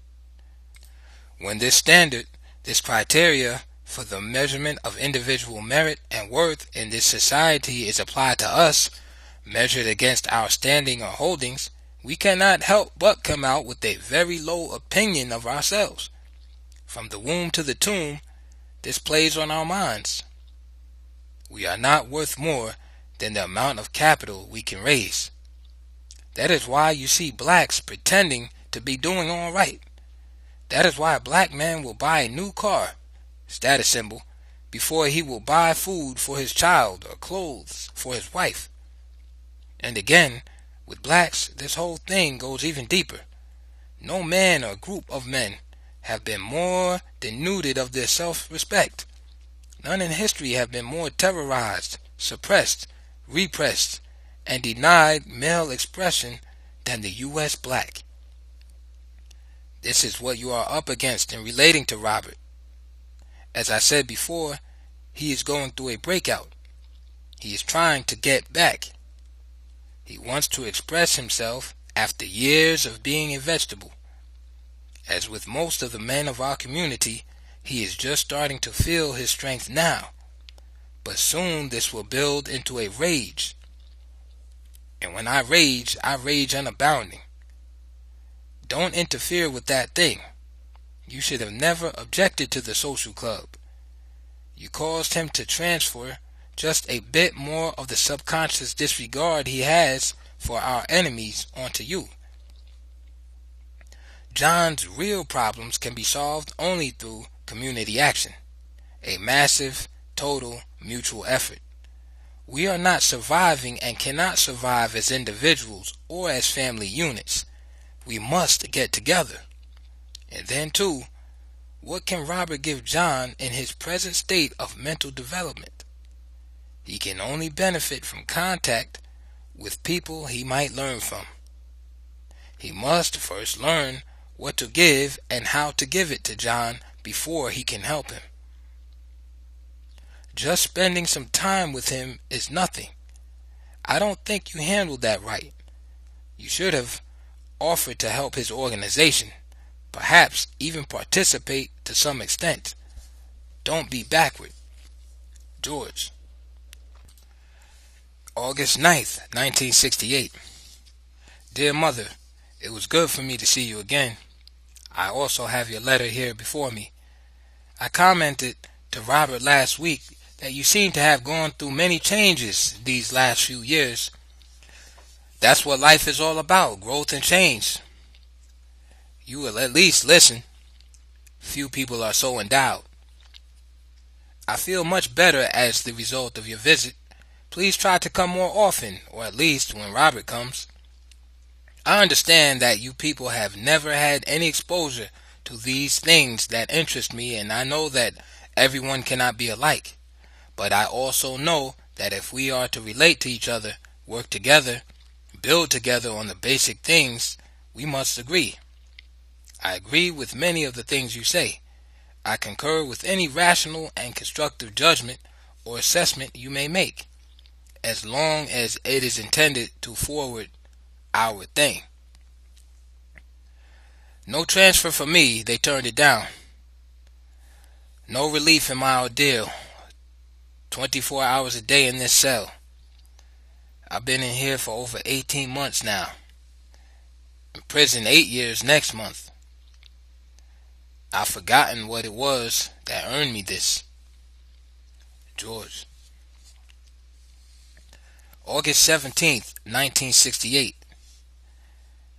When this standard, this criteria for the measurement of individual merit and worth in this society is applied to us, measured against our standing or holdings, we cannot help but come out with a very low opinion of ourselves. From the womb to the tomb, this plays on our minds. We are not worth more than the amount of capital we can raise. That is why you see blacks pretending to be doing all right. That is why a black man will buy a new car, status symbol, before he will buy food for his child or clothes for his wife. And again, with blacks, this whole thing goes even deeper. No man or group of men have been more denuded of their self-respect. None in history have been more terrorized, suppressed, repressed, and denied male expression than the U.S. black. This is what you are up against in relating to Robert. As I said before, he is going through a breakout. He is trying to get back. He wants to express himself after years of being a vegetable. As with most of the men of our community, he is just starting to feel his strength now. But soon this will build into a rage. And when I rage unabounding. Don't interfere with that thing. You should have never objected to the social club. You caused him to transfer just a bit more of the subconscious disregard he has for our enemies onto you. John's real problems can be solved only through community action, a massive, total, mutual effort. We are not surviving and cannot survive as individuals or as family units. We must get together. And then too, what can Robert give John in his present state of mental development? He can only benefit from contact with people he might learn from. He must first learn what to give and how to give it to John before he can help him. Just spending some time with him is nothing. I don't think you handled that right. You should have offered to help his organization, perhaps even participate to some extent. Don't be backward. George. August 9th, 1968. Dear Mother, it was good for me to see you again. I also have your letter here before me. I commented to Robert last week that you seem to have gone through many changes these last few years. That's what life is all about, growth and change. You will at least listen. Few people are so endowed. I feel much better as the result of your visit. Please try to come more often, or at least when Robert comes. I understand that you people have never had any exposure to these things that interest me, and I know that everyone cannot be alike. But I also know that if we are to relate to each other, work together, build together on the basic things, we must agree. I agree with many of the things you say. I concur with any rational and constructive judgment or assessment you may make, as long as it is intended to forward our thing. No transfer for me, they turned it down. No relief in my ordeal. 24 hours a day in this cell. I've been in here for over 18 months now. In prison 8 years next month. I've forgotten what it was that earned me this. George. August 17th, 1968.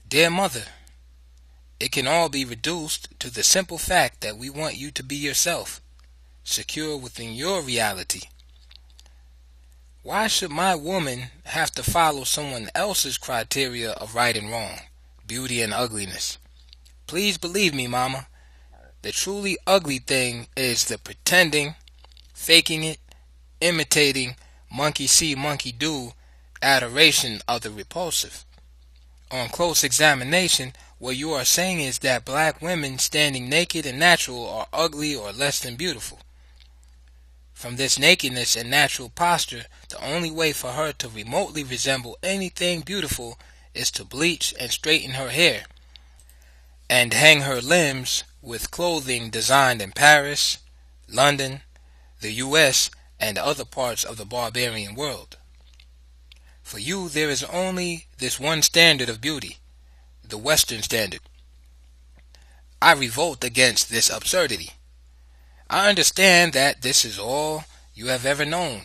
Dear Mother, it can all be reduced to the simple fact that we want you to be yourself, secure within your reality. Why should my woman have to follow someone else's criteria of right and wrong, beauty and ugliness? Please believe me, Mama. The truly ugly thing is the pretending, faking it, imitating, monkey see, monkey do adoration of the repulsive. On close examination, what you are saying is that black women standing naked and natural are ugly or less than beautiful. From this nakedness and natural posture, the only way for her to remotely resemble anything beautiful is to bleach and straighten her hair, and hang her limbs with clothing designed in Paris, London, the US, and other parts of the barbarian world. For you, there is only this one standard of beauty, the Western standard. I revolt against this absurdity. I understand that this is all you have ever known.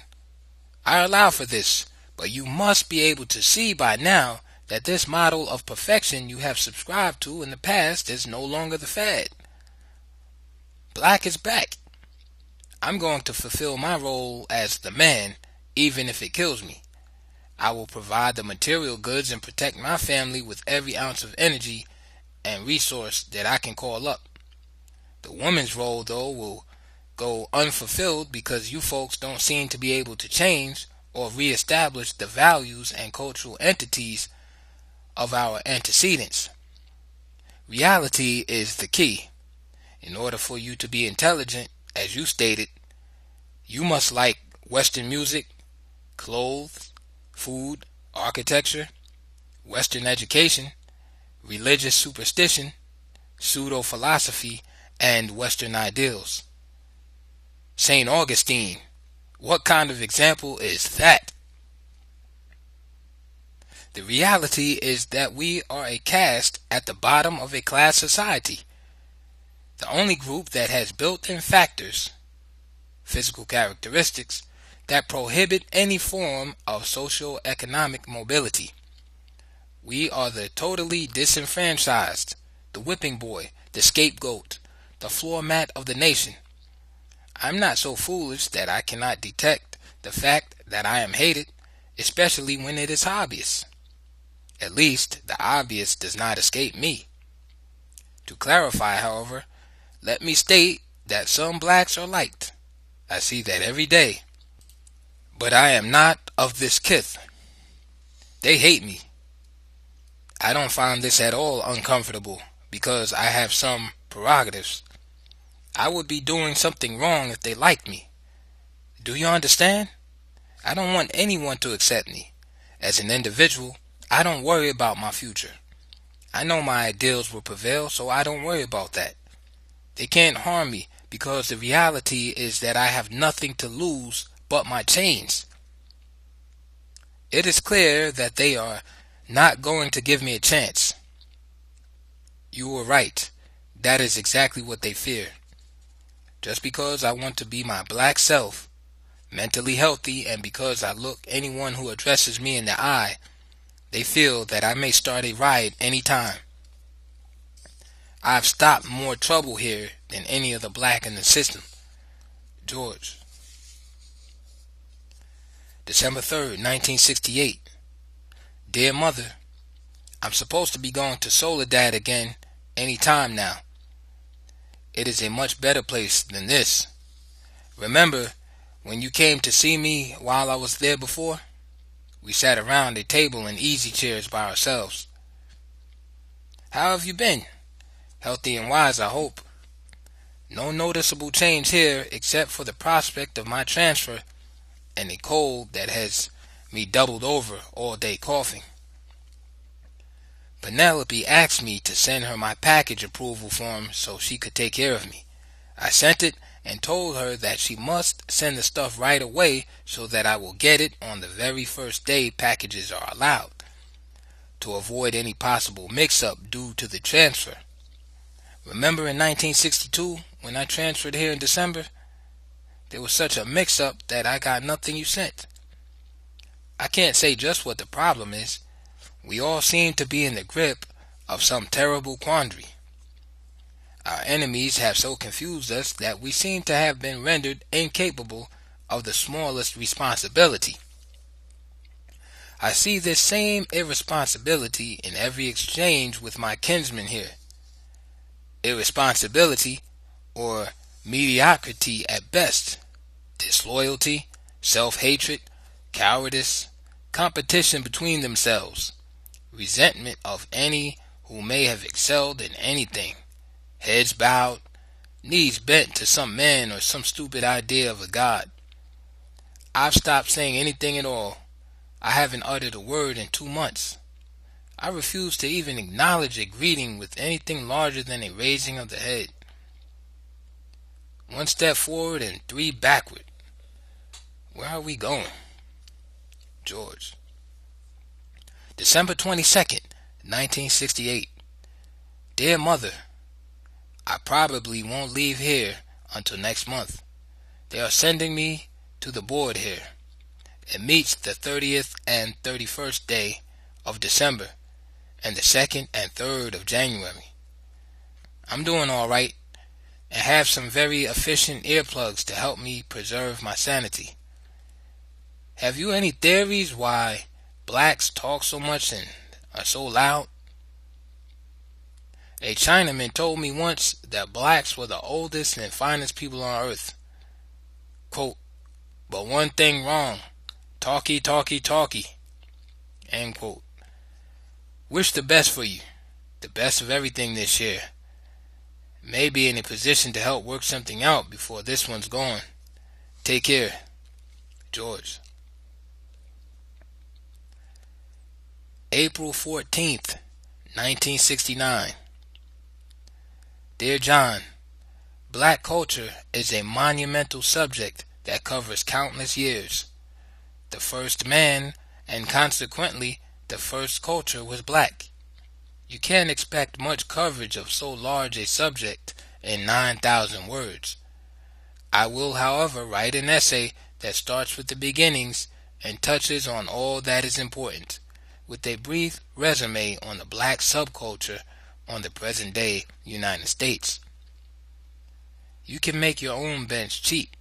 I allow for this, but you must be able to see by now that this model of perfection you have subscribed to in the past is no longer the fad. Black is back. I'm going to fulfill my role as the man, even if it kills me. I will provide the material goods and protect my family with every ounce of energy and resource that I can call up. The woman's role, though, will go unfulfilled because you folks don't seem to be able to change or reestablish the values and cultural entities of our antecedents. Reality is the key. In order for you to be intelligent, as you stated, you must like Western music, clothes, food, architecture, Western education, religious superstition, pseudo-philosophy, and Western ideals. St. Augustine, what kind of example is that? The reality is that we are a caste at the bottom of a class society. The only group that has built-in factors, physical characteristics, that prohibit any form of socio-economic mobility. We are the totally disenfranchised, the whipping boy, the scapegoat, the floor mat of the nation. I'm not so foolish that I cannot detect the fact that I am hated, especially when it is obvious. At least, the obvious does not escape me. To clarify, however, let me state that some blacks are liked. I see that every day. But I am not of this kith. They hate me. I don't find this at all uncomfortable because I have some prerogatives. I would be doing something wrong if they liked me. Do you understand? I don't want anyone to accept me. As an individual, I don't worry about my future. I know my ideals will prevail, so I don't worry about that. They can't harm me because the reality is that I have nothing to lose but my chains. It is clear that they are not going to give me a chance. You were right. That is exactly what they fear. Just because I want to be my black self, mentally healthy, and because I look anyone who addresses me in the eye, they feel that I may start a riot any time. I've stopped more trouble here than any other black in the system. George. December 3rd, 1968. Dear Mother, I'm supposed to be going to Soledad again any time now. It is a much better place than this. Remember when you came to see me while I was there before? We sat around a table in easy chairs by ourselves. How have you been? Healthy and wise, I hope. No noticeable change here except for the prospect of my transfer and a cold that has me doubled over all day coughing. Penelope asked me to send her my package approval form so she could take care of me. I sent it and told her that she must send the stuff right away so that I will get it on the very first day packages are allowed, to avoid any possible mix-up due to the transfer. Remember in 1962 when I transferred here in December? There was such a mix-up that I got nothing you sent. I can't say just what the problem is. We all seem to be in the grip of some terrible quandary. Our enemies have so confused us that we seem to have been rendered incapable of the smallest responsibility. I see this same irresponsibility in every exchange with my kinsmen here. Irresponsibility, or mediocrity at best, disloyalty, self-hatred, cowardice, competition between themselves, resentment of any who may have excelled in anything, heads bowed, knees bent to some man or some stupid idea of a god. I've stopped saying anything at all. I haven't uttered a word in 2 months. I refuse to even acknowledge a greeting with anything larger than a raising of the head. One step forward and three backward. Where are we going? George. December 22nd, 1968. Dear Mother, I probably won't leave here until next month. They are sending me to the board here. It meets the 30th and 31st day of December and the 2nd and 3rd of January. I'm doing all right and have some very efficient earplugs to help me preserve my sanity. Have you any theories why blacks talk so much and are so loud? A Chinaman told me once that blacks were the oldest and finest people on earth. Quote, but one thing wrong, talky, talky, talky. End quote. Wish the best for you, the best of everything this year. May be in a position to help work something out before this one's gone. Take care. George. April 14th, 1969. Dear John, black culture is a monumental subject that covers countless years. The first man, and consequently the first culture, was black. You can't expect much coverage of so large a subject in 9,000 words. I will, however, write an essay that starts with the beginnings and touches on all that is important, with a brief resume on the black subculture on the present-day United States. You can make your own bench cheap.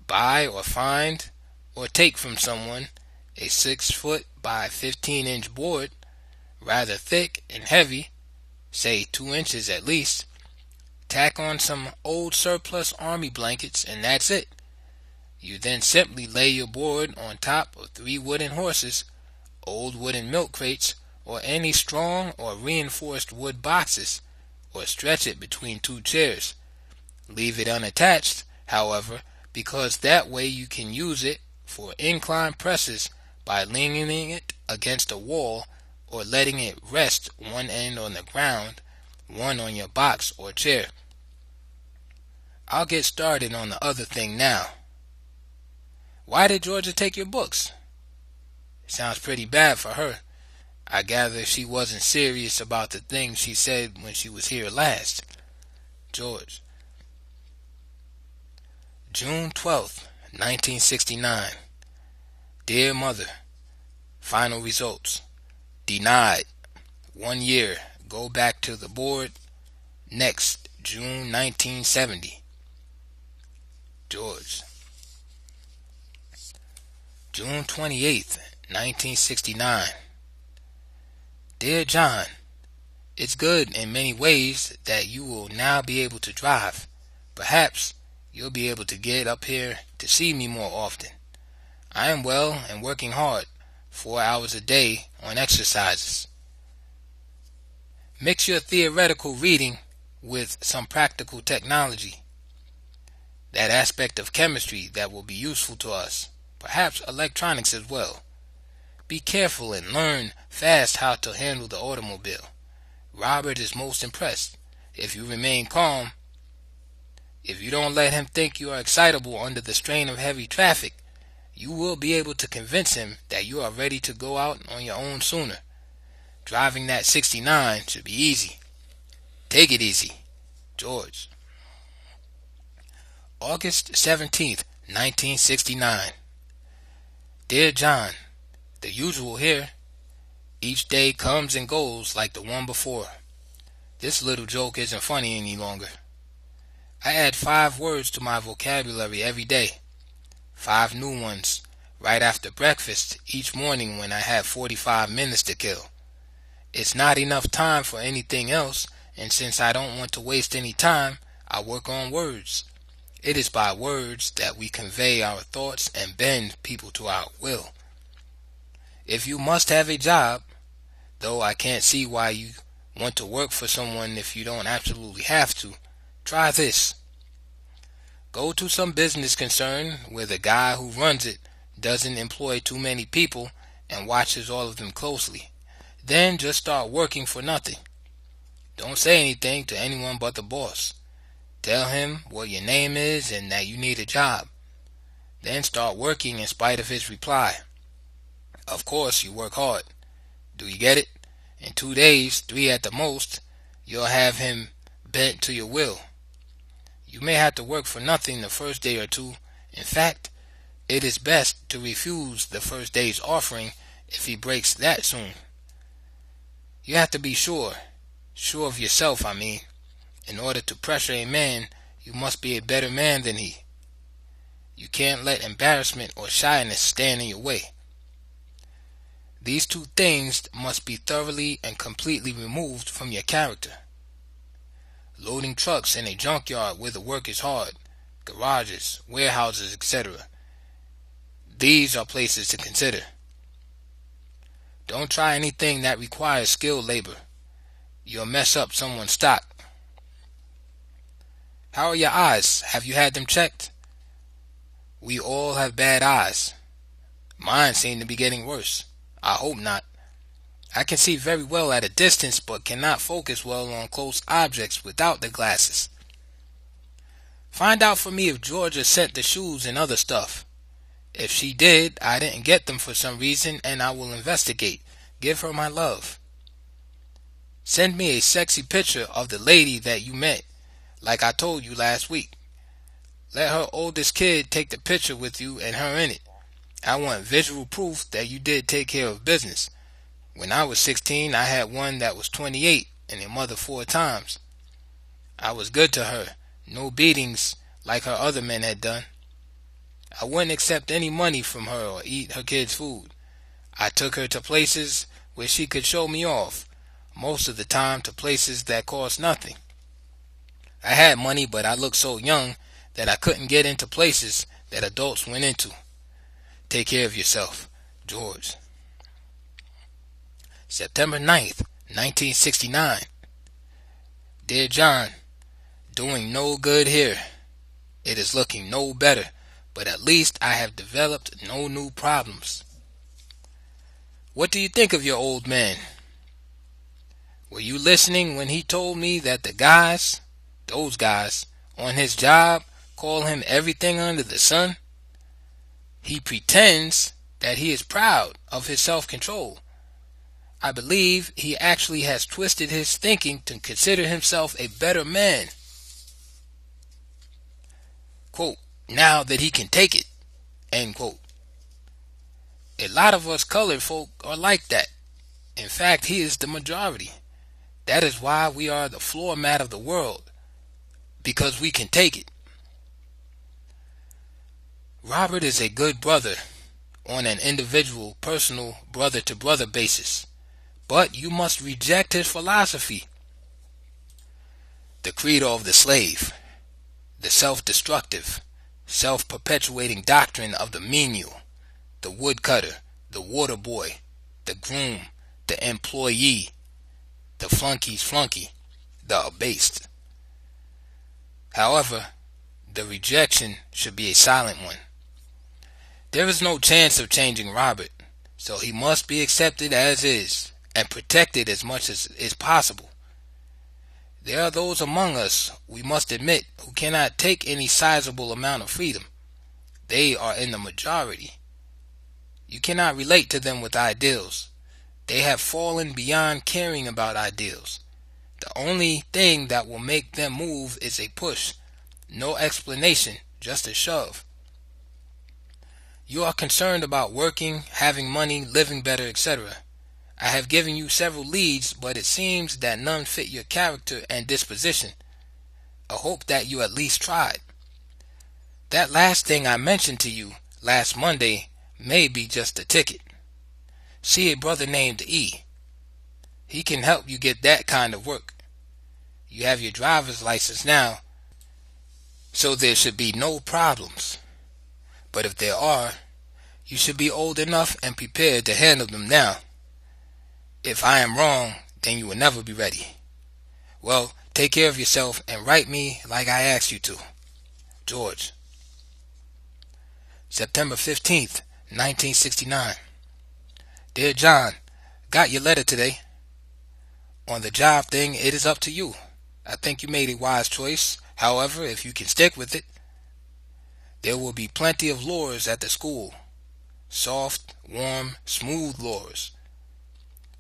Buy or find or take from someone a 6-foot by 15-inch board, rather thick and heavy, say 2 inches at least. Tack on some old surplus army blankets and that's it. You then simply lay your board on top of 3 wooden horses, old wooden milk crates, or any strong or reinforced wood boxes, or stretch it between 2 chairs. Leave it unattached, however, because that way you can use it for incline presses by leaning it against a wall or letting it rest one end on the ground, one on your box or chair. I'll get started on the other thing now. Why did Georgia take your books? Sounds pretty bad for her. I gather she wasn't serious about the things she said when she was here last. George. June 12th, 1969. Dear Mother, final results. Denied. 1 year. Go back to the board. Next, June 1970. George. June 28th, 1969. Dear John, it's good in many ways that you will now be able to drive. Perhaps you'll be able to get up here to see me more often. I am well and working hard, 4 hours a day on exercises. Mix your theoretical reading with some practical technology. That aspect of chemistry that will be useful to us, perhaps electronics as well. Be careful and learn fast how to handle the automobile. Robert is most impressed. If you remain calm, if you don't let him think you are excitable under the strain of heavy traffic, you will be able to convince him that you are ready to go out on your own sooner. Driving that 69 should be easy. Take it easy. George. August 17th, 1969. Dear John, the usual here. Each day comes and goes like the one before. This little joke isn't funny any longer. I add 5 words to my vocabulary every day. 5 new ones right after breakfast each morning when I have 45 minutes to kill. It's not enough time for anything else, and since I don't want to waste any time, I work on words. It is by words that we convey our thoughts and bend people to our will. If you must have a job, though I can't see why you want to work for someone if you don't absolutely have to, try this. Go to some business concern where the guy who runs it doesn't employ too many people and watches all of them closely. Then just start working for nothing. Don't say anything to anyone but the boss. Tell him what your name is and that you need a job. Then start working in spite of his reply. Of course, you work hard. Do you get it? In 2 days, 3 at the most, you'll have him bent to your will. You may have to work for nothing the first day or two. In fact, it is best to refuse the first day's offering if he breaks that soon. You have to be sure of yourself, I mean. In order to pressure a man, you must be a better man than he. You can't let embarrassment or shyness stand in your way. These two things must be thoroughly and completely removed from your character. Loading trucks in a junkyard where the work is hard, garages, warehouses, etc. These are places to consider. Don't try anything that requires skilled labor. You'll mess up someone's stock. How are your eyes? Have you had them checked? We all have bad eyes. Mine seem to be getting worse. I hope not. I can see very well at a distance, but cannot focus well on close objects without the glasses. Find out for me if Georgia sent the shoes and other stuff. If she did, I didn't get them for some reason, and I will investigate. Give her my love. Send me a sexy picture of the lady that you met, like I told you last week. Let her oldest kid take the picture with you and her in it. I want visual proof that you did take care of business. When I was 16, I had one that was 28 and a mother 4 times. I was good to her, no beatings like her other men had done. I wouldn't accept any money from her or eat her kids' food. I took her to places where she could show me off, most of the time to places that cost nothing. I had money, but I looked so young that I couldn't get into places that adults went into. Take care of yourself, George. September 9th, 1969. Dear John, doing no good here. It is looking no better, but at least I have developed no new problems. What do you think of your old man? Were you listening when he told me that those guys, on his job call him everything under the sun? He pretends that he is proud of his self-control. I believe he actually has twisted his thinking to consider himself a better man. Quote, now that he can take it. End quote. A lot of us colored folk are like that. In fact, he is the majority. That is why we are the floor mat of the world. Because we can take it. Robert is a good brother on an individual, personal, brother-to-brother basis. But you must reject his philosophy. The credo of the slave, the self-destructive, self-perpetuating doctrine of the menial, the woodcutter, the water boy, the groom, the employee, the flunky's flunky, the abased. However, the rejection should be a silent one. There is no chance of changing Robert, so he must be accepted as is and protected as much as is possible. There are those among us, we must admit, who cannot take any sizable amount of freedom. They are in the majority. You cannot relate to them with ideals. They have fallen beyond caring about ideals. The only thing that will make them move is a push. No explanation, just a shove. You are concerned about working, having money, living better, etc. I have given you several leads, but it seems that none fit your character and disposition. I hope that you at least tried. That last thing I mentioned to you last Monday may be just a ticket. See a brother named E. He can help you get that kind of work. You have your driver's license now, so there should be no problems. But if there are, you should be old enough and prepared to handle them now. If I am wrong, then you will never be ready. Well, take care of yourself and write me like I asked you to. George. September 15th, 1969. Dear John, got your letter today. On the job thing, it is up to you. I think you made a wise choice. However, if you can stick with it, there will be plenty of lures at the school. Soft, warm, smooth lures.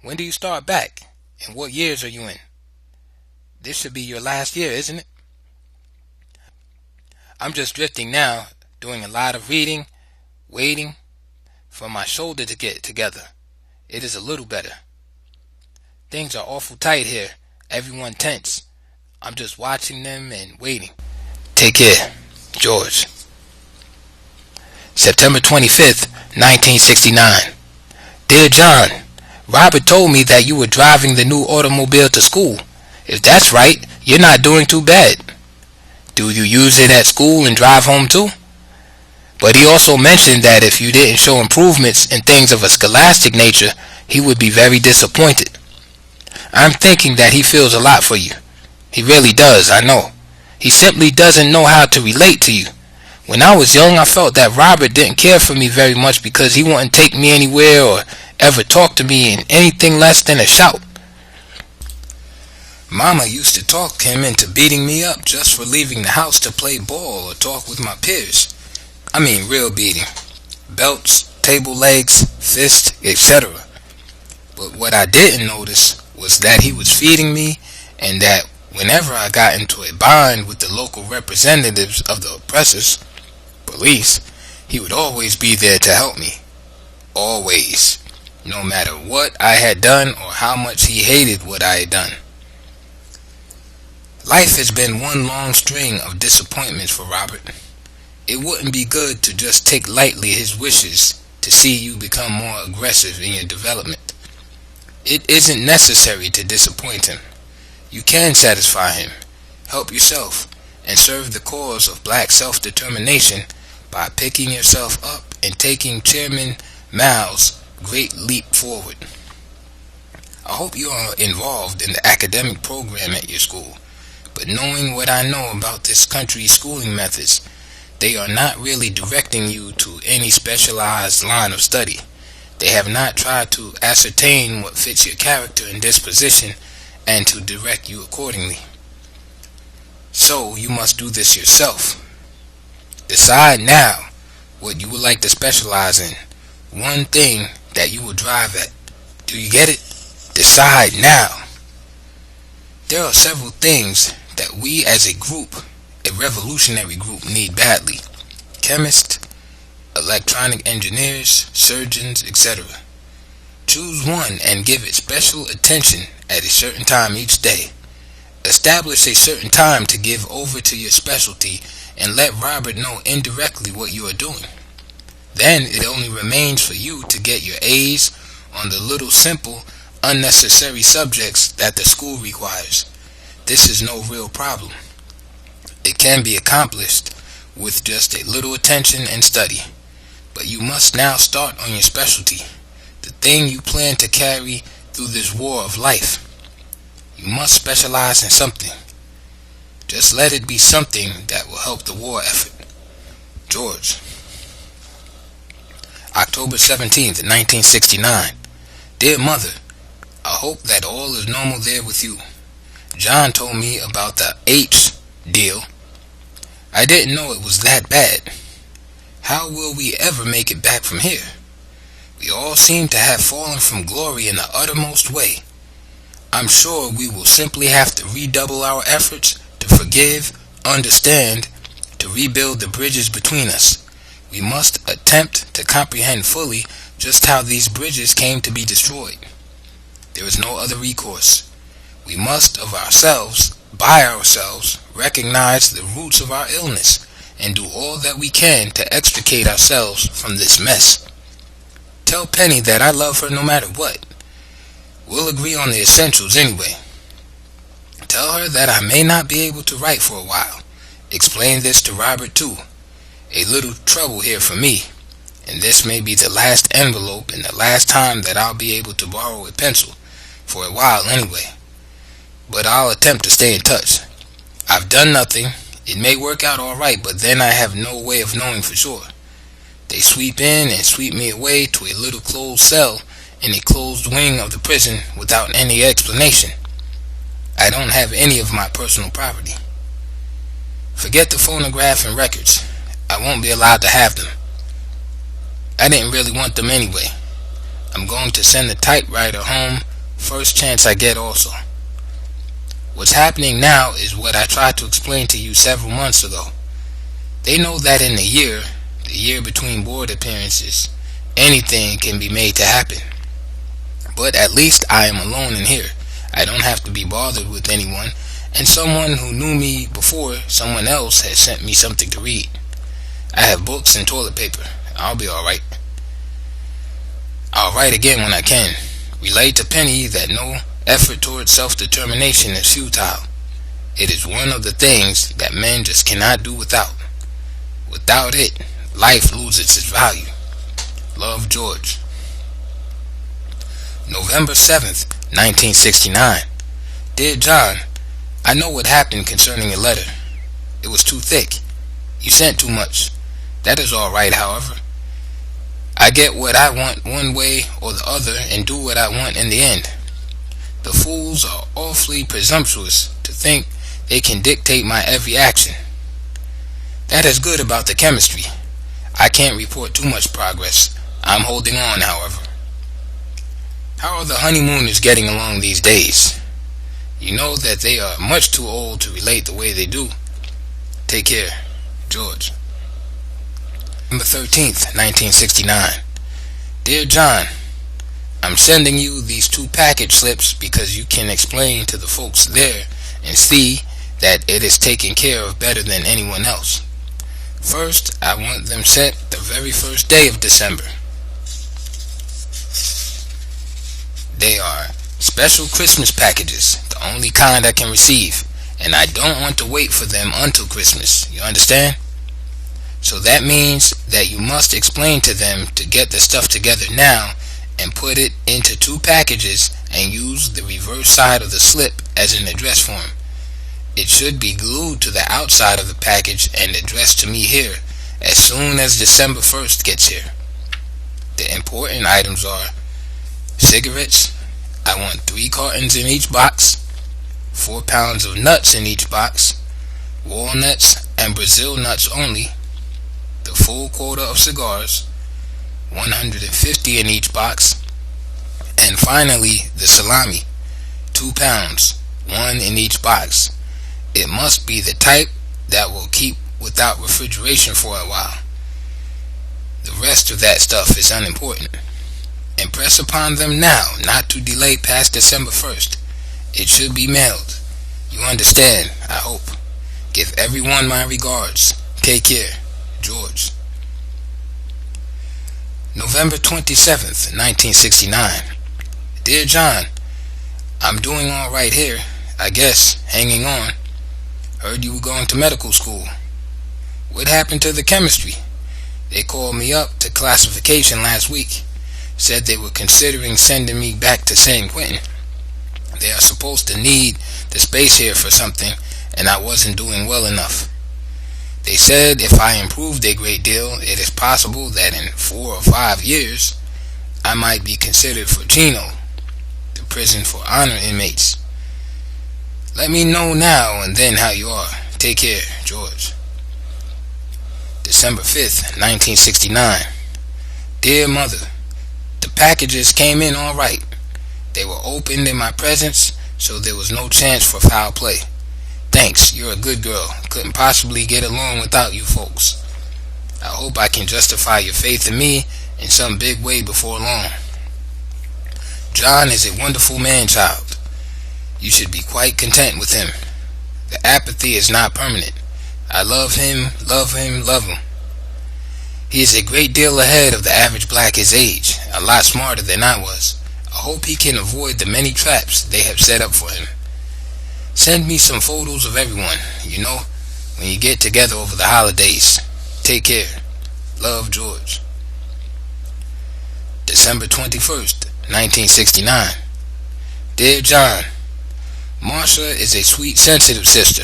When do you start back? And what years are you in? This should be your last year, isn't it? I'm just drifting now, doing a lot of reading, waiting for my shoulder to get together. It is a little better. Things are awful tight here. Everyone tense. I'm just watching them and waiting. Take care. George. September 25th, 1969. Dear John, Robert told me that you were driving the new automobile to school. If that's right, you're not doing too bad. Do you use it at school and drive home too? But he also mentioned that if you didn't show improvements in things of a scholastic nature, he would be very disappointed. I'm thinking that he feels a lot for you. He really does, I know. He simply doesn't know how to relate to you. When I was young, I felt that Robert didn't care for me very much because he wouldn't take me anywhere or ever talk to me in anything less than a shout. Mama used to talk him into beating me up just for leaving the house to play ball or talk with my peers. I mean real beating. Belts, table legs, fists, etc. But what I didn't notice was that he was feeding me, and that whenever I got into a bind with the local representatives of the oppressors, police, he would always be there to help me. Always. No matter what I had done or how much he hated what I had done. Life has been one long string of disappointments for Robert. It wouldn't be good to just take lightly his wishes to see you become more aggressive in your development. It isn't necessary to disappoint him. You can satisfy him, help yourself, and serve the cause of black self-determination by picking yourself up and taking Chairman Mao's great leap forward. I hope you are involved in the academic program at your school, but knowing what I know about this country's schooling methods, they are not really directing you to any specialized line of study. They have not tried to ascertain what fits your character and disposition and to direct you accordingly. So you must do this yourself. Decide now what you would like to specialize in. One thing that you will drive at. Do you get it? Decide now. There are several things that we as a group, a revolutionary group, need badly. Chemists, electronic engineers, surgeons, etc. Choose one and give it special attention at a certain time each day. Establish a certain time to give over to your specialty and let Robert know indirectly what you are doing. Then it only remains for you to get your A's on the little simple, unnecessary subjects that the school requires. This is no real problem. It can be accomplished with just a little attention and study. But you must now start on your specialty, the thing you plan to carry through this war of life. You must specialize in something. Just let it be something that will help the war effort. George. October 17th, 1969. Dear Mother, I hope that all is normal there with you. John told me about the H deal. I didn't know it was that bad. How will we ever make it back from here? We all seem to have fallen from glory in the uttermost way. I'm sure we will simply have to redouble our efforts to forgive, understand, to rebuild the bridges between us. We must attempt to comprehend fully just how these bridges came to be destroyed. There is no other recourse. We must of ourselves, by ourselves, recognize the roots of our illness and do all that we can to extricate ourselves from this mess. Tell Penny that I love her no matter what. We'll agree on the essentials anyway. Tell her that I may not be able to write for a while. Explain this to Robert too. A little trouble here for me, and this may be the last envelope and the last time that I'll be able to borrow a pencil, for a while anyway. But I'll attempt to stay in touch. I've done nothing. It may work out alright, but then I have no way of knowing for sure. They sweep in and sweep me away to a little closed cell in a closed wing of the prison without any explanation. I don't have any of my personal property. Forget the phonograph and records. I won't be allowed to have them. I didn't really want them anyway. I'm going to send the typewriter home first chance I get also. What's happening now is what I tried to explain to you several months ago. They know that in the year between board appearances, anything can be made to happen. But at least I am alone in here. I don't have to be bothered with anyone, and someone who knew me before, someone else, has sent me something to read. I have books and toilet paper. I'll be alright. I'll write again when I can. Relate to Penny that no effort towards self-determination is futile. It is one of the things that men just cannot do without. Without it, life loses its value. Love, George. November 7th, 1969. Dear John, I know what happened concerning your letter. It was too thick. You sent too much. That is all right, however. I get what I want one way or the other and do what I want in the end. The fools are awfully presumptuous to think they can dictate my every action. That is good about the chemistry. I can't report too much progress. I'm holding on, however. How are the honeymooners getting along these days? You know that they are much too old to relate the way they do. Take care, George. November 13th, 1969. Dear John, I'm sending you these 2 package slips because you can explain to the folks there and see that it is taken care of better than anyone else. First, I want them sent the very first day of December. They are special Christmas packages, the only kind I can receive, and I don't want to wait for them until Christmas. You understand? So that means that you must explain to them to get the stuff together now and put it into 2 packages and use the reverse side of the slip as an address form. It should be glued to the outside of the package and addressed to me here as soon as December 1st gets here. The important items are cigarettes. I want 3 cartons in each box, 4 pounds of nuts in each box, walnuts and Brazil nuts only, the full quota of cigars, 150 in each box, and finally the salami, 2 pounds, 1 in each box. It must be the type that will keep without refrigeration for a while. The rest of that stuff is unimportant. Impress upon them now not to delay past December 1st. It should be mailed. You understand, I hope. Give everyone my regards. Take care, George. November 27th, 1969. Dear John, I'm doing all right here, I guess, hanging on. Heard you were going to medical school. What happened to the chemistry? They called me up to classification last week. Said they were considering sending me back to San Quentin. They are supposed to need the space here for something, and I wasn't doing well enough. They said if I improved a great deal, it is possible that in 4 or 5 years, I might be considered for Chino, the prison for honor inmates. Let me know now and then how you are. Take care, George. December 5th, 1969. Dear Mother, the packages came in all right. They were opened in my presence, so there was no chance for foul play. Thanks, you're a good girl. Couldn't possibly get along without you folks. I hope I can justify your faith in me in some big way before long. John is a wonderful man-child. You should be quite content with him. The apathy is not permanent. I love him, love him, love him. He is a great deal ahead of the average black his age, a lot smarter than I was. I hope he can avoid the many traps they have set up for him. Send me some photos of everyone, you know, when you get together over the holidays. Take care. Love, George. December 21st, 1969. Dear John, Marsha is a sweet, sensitive sister.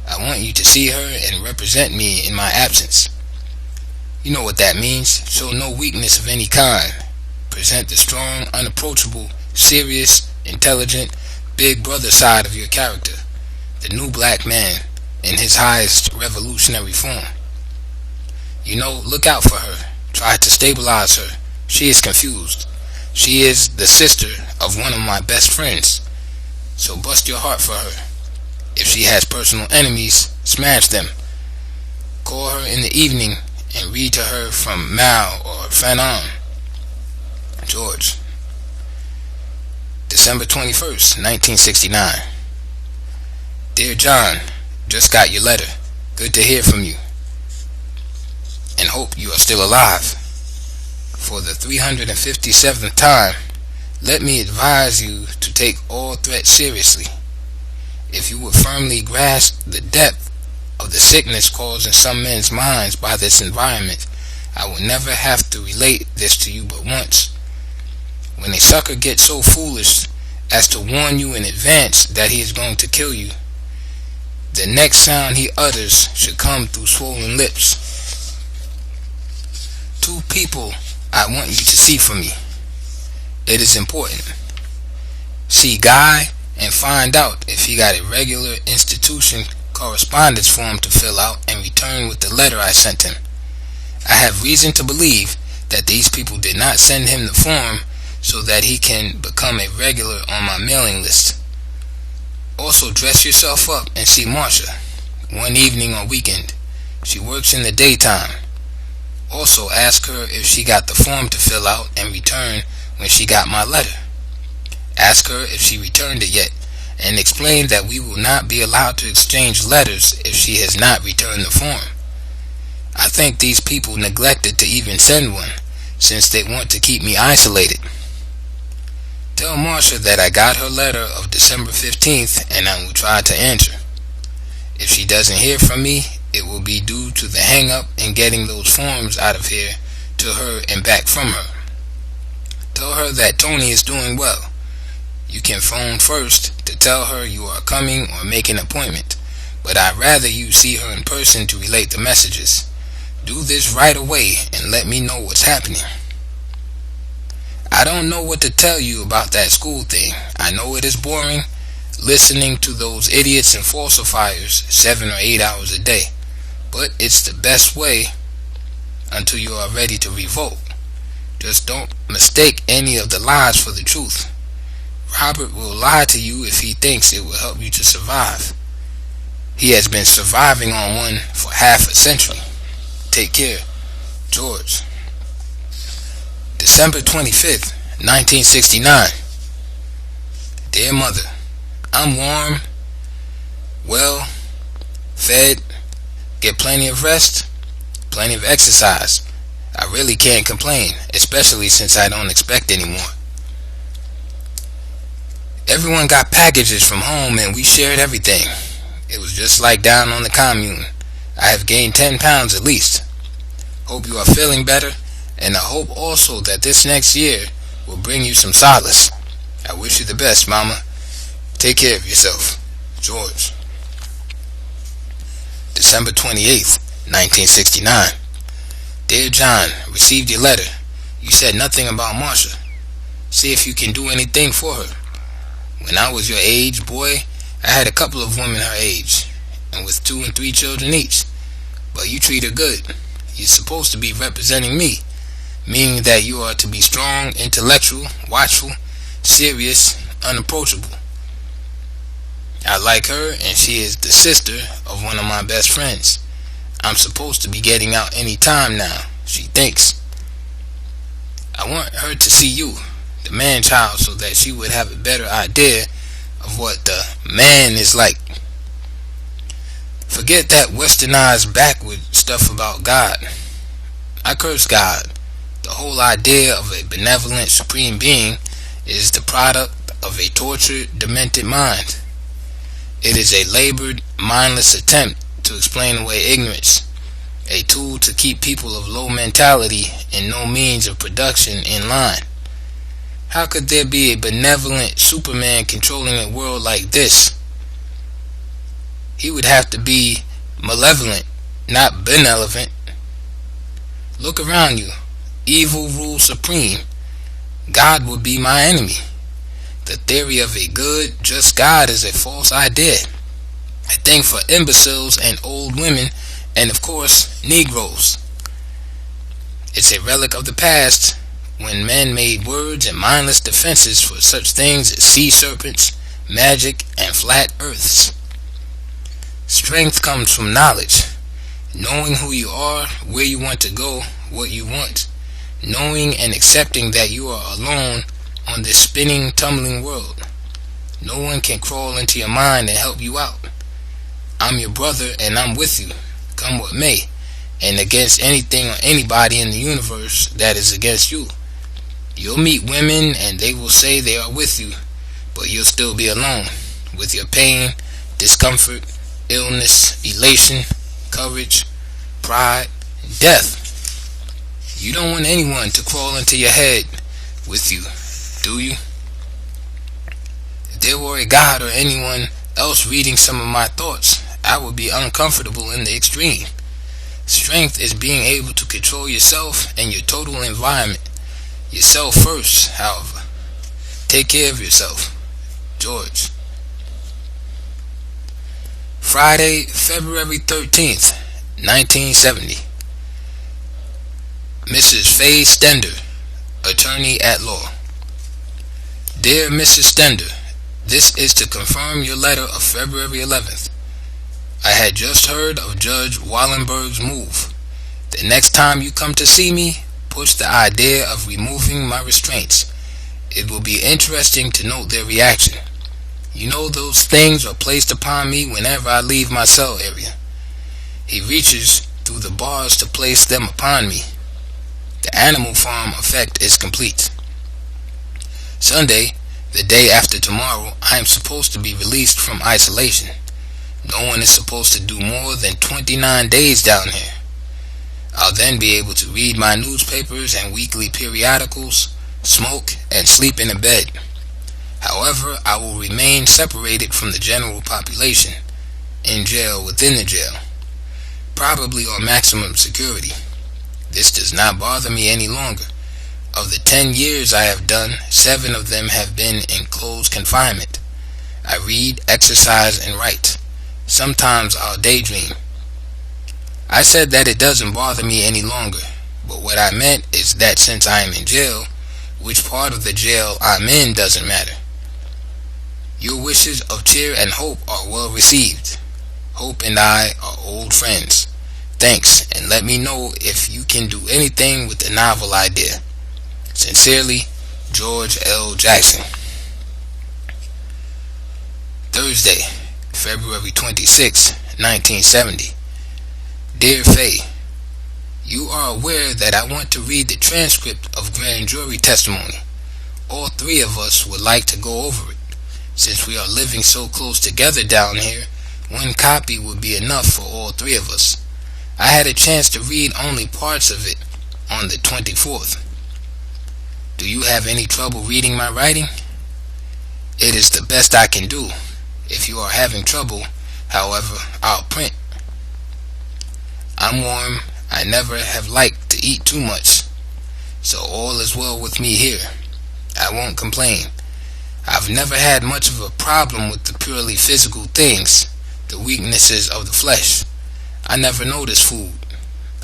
I want you to see her and represent me in my absence. You know what that means. Show no weakness of any kind. Present the strong, unapproachable, serious, intelligent, big brother side of your character. The new black man. in his highest revolutionary form. Look out for her. Try to stabilize her. She is confused. She is the sister of one of my best friends. So bust your heart for her. If she has personal enemies, smash them. Call her in the evening and read to her from Mal or Fanon. George. December 21st, 1969. Dear John, just got your letter. Good to hear from you. And hope you are still alive. For the 357th time, let me advise you to take all threats seriously. If you would firmly grasp the depth of the sickness caused in some men's minds by this environment, I will never have to relate this to you but once. When a sucker gets so foolish as to warn you in advance that he is going to kill you, the next sound he utters should come through swollen lips. 2 people I want you to see for me. It is important. See Guy and find out if he got a regular institution correspondence form to fill out and return with the letter I sent him. I have reason to believe that these people did not send him the form so that he can become a regular on my mailing list. Also, dress yourself up and see Marsha one evening or weekend. She works in the daytime. Also, ask her if she got the form to fill out and return when she got my letter. Ask her if she returned it yet, and explain that we will not be allowed to exchange letters if she has not returned the form. I think these people neglected to even send one, since they want to keep me isolated. Tell Marsha that I got her letter of December 15th and I will try to answer. If she doesn't hear from me, it will be due to the hang-up in getting those forms out of here to her and back from her. Tell her that Tony is doing well. You can phone first to tell her you are coming or make an appointment, but I'd rather you see her in person to relate the messages. Do this right away and let me know what's happening. I don't know what to tell you about that school thing. I know it is boring, listening to those idiots and falsifiers 7 or 8 hours a day, but it's the best way until you are ready to revolt. Just don't mistake any of the lies for the truth. Robert will lie to you if he thinks it will help you to survive. He has been surviving on one for half a century. Take care. George. December 25th, 1969. Dear Mother, I'm warm, well, fed, get plenty of rest, plenty of exercise. I really can't complain, especially since I don't expect any more. Everyone got packages from home and we shared everything. It was just like down on the commune. I have gained 10 pounds at least. Hope you are feeling better, and I hope also that this next year will bring you some solace. I wish you the best, Mama. Take care of yourself. George. December 28th, 1969. Dear John, received your letter. You said nothing about Marsha. See if you can do anything for her. When I was your age, boy, I had a couple of women her age, and with 2 and 3 children each. But you treat her good. You're supposed to be representing me, meaning that you are to be strong, intellectual, watchful, serious, unapproachable. I like her, and she is the sister of one of my best friends. I'm supposed to be getting out any time now, she thinks. I want her to see you, the man-child, so that she would have a better idea of what the man is like. Forget that westernized backward stuff about God. I curse God. The whole idea of a benevolent supreme being is the product of a tortured, demented mind. It is a labored, mindless attempt to explain away ignorance, a tool to keep people of low mentality and no means of production in line. How could there be a benevolent Superman controlling a world like this? He would have to be malevolent, not benevolent. Look around you. Evil rules supreme. God would be my enemy. The theory of a good, just God is a false idea. a thing for imbeciles and old women, and of course, Negroes. It's a relic of the past, when men made words and mindless defenses for such things as sea serpents, magic, and flat earths. Strength comes from knowledge, knowing who you are, where you want to go, what you want, knowing and accepting that you are alone on this spinning, tumbling world. No one can crawl into your mind and help you out. I'm your brother and I'm with you, come what may, and against anything or anybody in the universe that is against you. You'll meet women and they will say they are with you, but you'll still be alone, with your pain, discomfort, illness, elation, courage, pride, death. You don't want anyone to crawl into your head with you, do you? If there were a God or anyone else reading some of my thoughts, I would be uncomfortable in the extreme. Strength is being able to control yourself and your total environment. Yourself first, however. Take care of yourself. George. Friday, February 13th, 1970. Mrs. Faye Stender, Attorney at Law. Dear Mrs. Stender, this is to confirm your letter of February 11th. I had just heard of Judge Wallenberg's move. The next time you come to see me, push the idea of removing my restraints. It will be interesting to note their reaction. You know those things are placed upon me whenever I leave my cell area. He reaches through the bars to place them upon me. The Animal Farm effect is complete. Sunday, the day after tomorrow, I am supposed to be released from isolation. No one is supposed to do more than 29 days down here. I'll then be able to read my newspapers and weekly periodicals, smoke, and sleep in a bed. However, I will remain separated from the general population, in jail within the jail, probably on maximum security. This does not bother me any longer. Of the 10 years I have done, 7 of them have been in close confinement. I read, exercise, and write. Sometimes I'll daydream. I said that it doesn't bother me any longer, but what I meant is that since I am in jail, which part of the jail I'm in doesn't matter. Your wishes of cheer and hope are well received. Hope and I are old friends. Thanks, and let me know if you can do anything with the novel idea. Sincerely, George L. Jackson. Thursday, February 26, 1970. Dear Faye, you are aware that I want to read the transcript of grand jury testimony. All 3 of us would like to go over it. Since we are living so close together down here, 1 copy would be enough for all 3 of us. I had a chance to read only parts of it on the 24th. Do you have any trouble reading my writing? It is the best I can do. If you are having trouble, however, I'll print. I'm warm. I never have liked to eat too much, so all is well with me here. I won't complain. I've never had much of a problem with the purely physical things, the weaknesses of the flesh. I never notice food.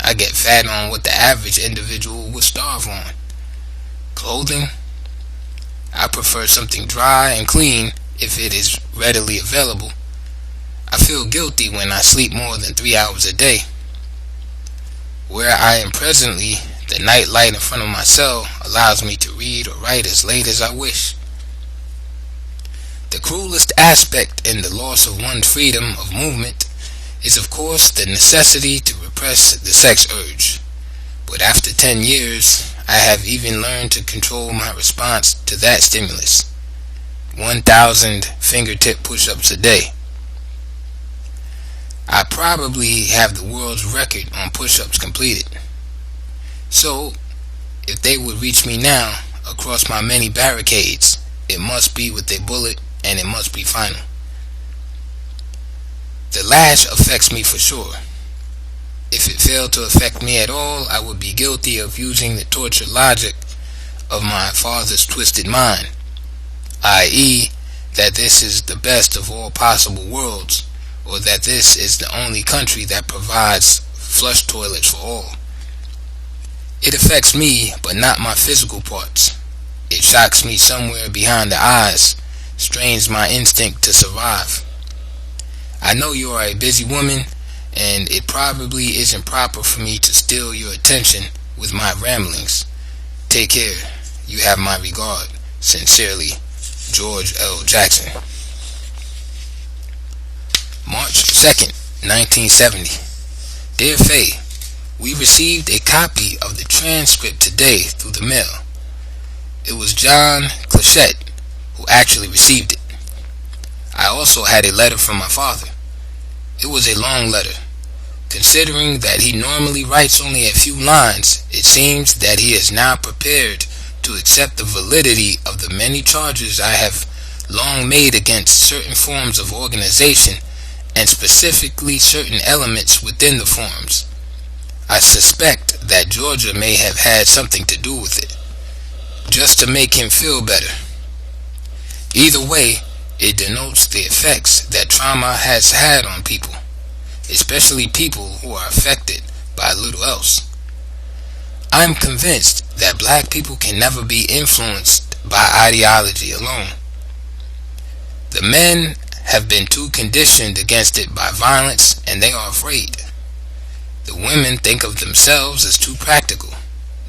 I get fat on what the average individual would starve on. Clothing? I prefer something dry and clean if it is readily available. I feel guilty when I sleep more than 3 hours a day. Where I am presently, the night light in front of my cell allows me to read or write as late as I wish. The cruelest aspect in the loss of one's freedom of movement is of course the necessity to repress the sex urge. But after 10 years, I have even learned to control my response to that stimulus. 1,000 fingertip push-ups a day. I probably have the world's record on push-ups completed. So, if they would reach me now, across my many barricades, it must be with a bullet and it must be final. The lash affects me for sure. If it failed to affect me at all, I would be guilty of using the torture logic of my father's twisted mind, i.e., that this is the best of all possible worlds, or that this is the only country that provides flush toilets for all. It affects me, but not my physical parts. It shocks me somewhere behind the eyes, strains my instinct to survive. I know you are a busy woman, and it probably isn't proper for me to steal your attention with my ramblings. Take care. You have my regard. Sincerely, George L. Jackson. March 2nd, 1970. Dear Faye, we received a copy of the transcript today through the mail. It was John Clichette who actually received it. I also had a letter from my father. It was a long letter. Considering that he normally writes only a few lines, it seems that he is now prepared to accept the validity of the many charges I have long made against certain forms of organization, and specifically certain elements within the forms. I suspect that Georgia may have had something to do with it, just to make him feel better. Either way, it denotes the effects that trauma has had on people, especially people who are affected by little else. I am convinced that black people can never be influenced by ideology alone. The men have been too conditioned against it by violence, and they are afraid. The women think of themselves as too practical.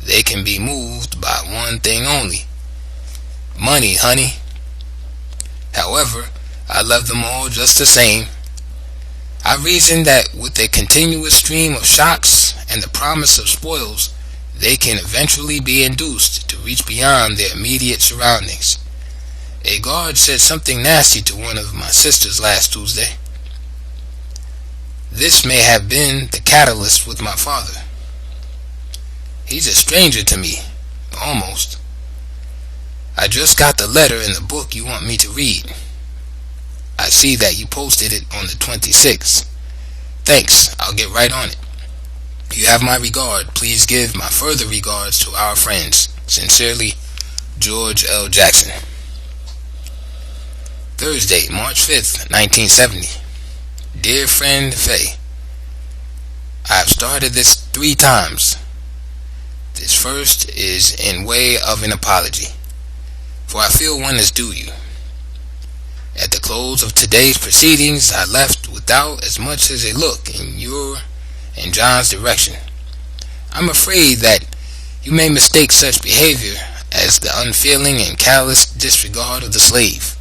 They can be moved by one thing only: money, honey. However, I love them all just the same. I reason that with a continuous stream of shocks and the promise of spoils, they can eventually be induced to reach beyond their immediate surroundings. A guard said something nasty to one of my sisters last Tuesday. This may have been the catalyst with my father. He's a stranger to me, almost. I just got the letter in the book you want me to read. I see that you posted it on the 26th. Thanks, I'll get right on it. You have my regard. Please give my further regards to our friends. Sincerely, George L. Jackson. Thursday, March 5th, 1970. Dear friend Faye, I have started this 3 times. This first is in way of an apology, for I feel one is due you. At the close of today's proceedings, I left without as much as a look in your and John's direction. I'm afraid that you may mistake such behavior as the unfeeling and callous disregard of the slave.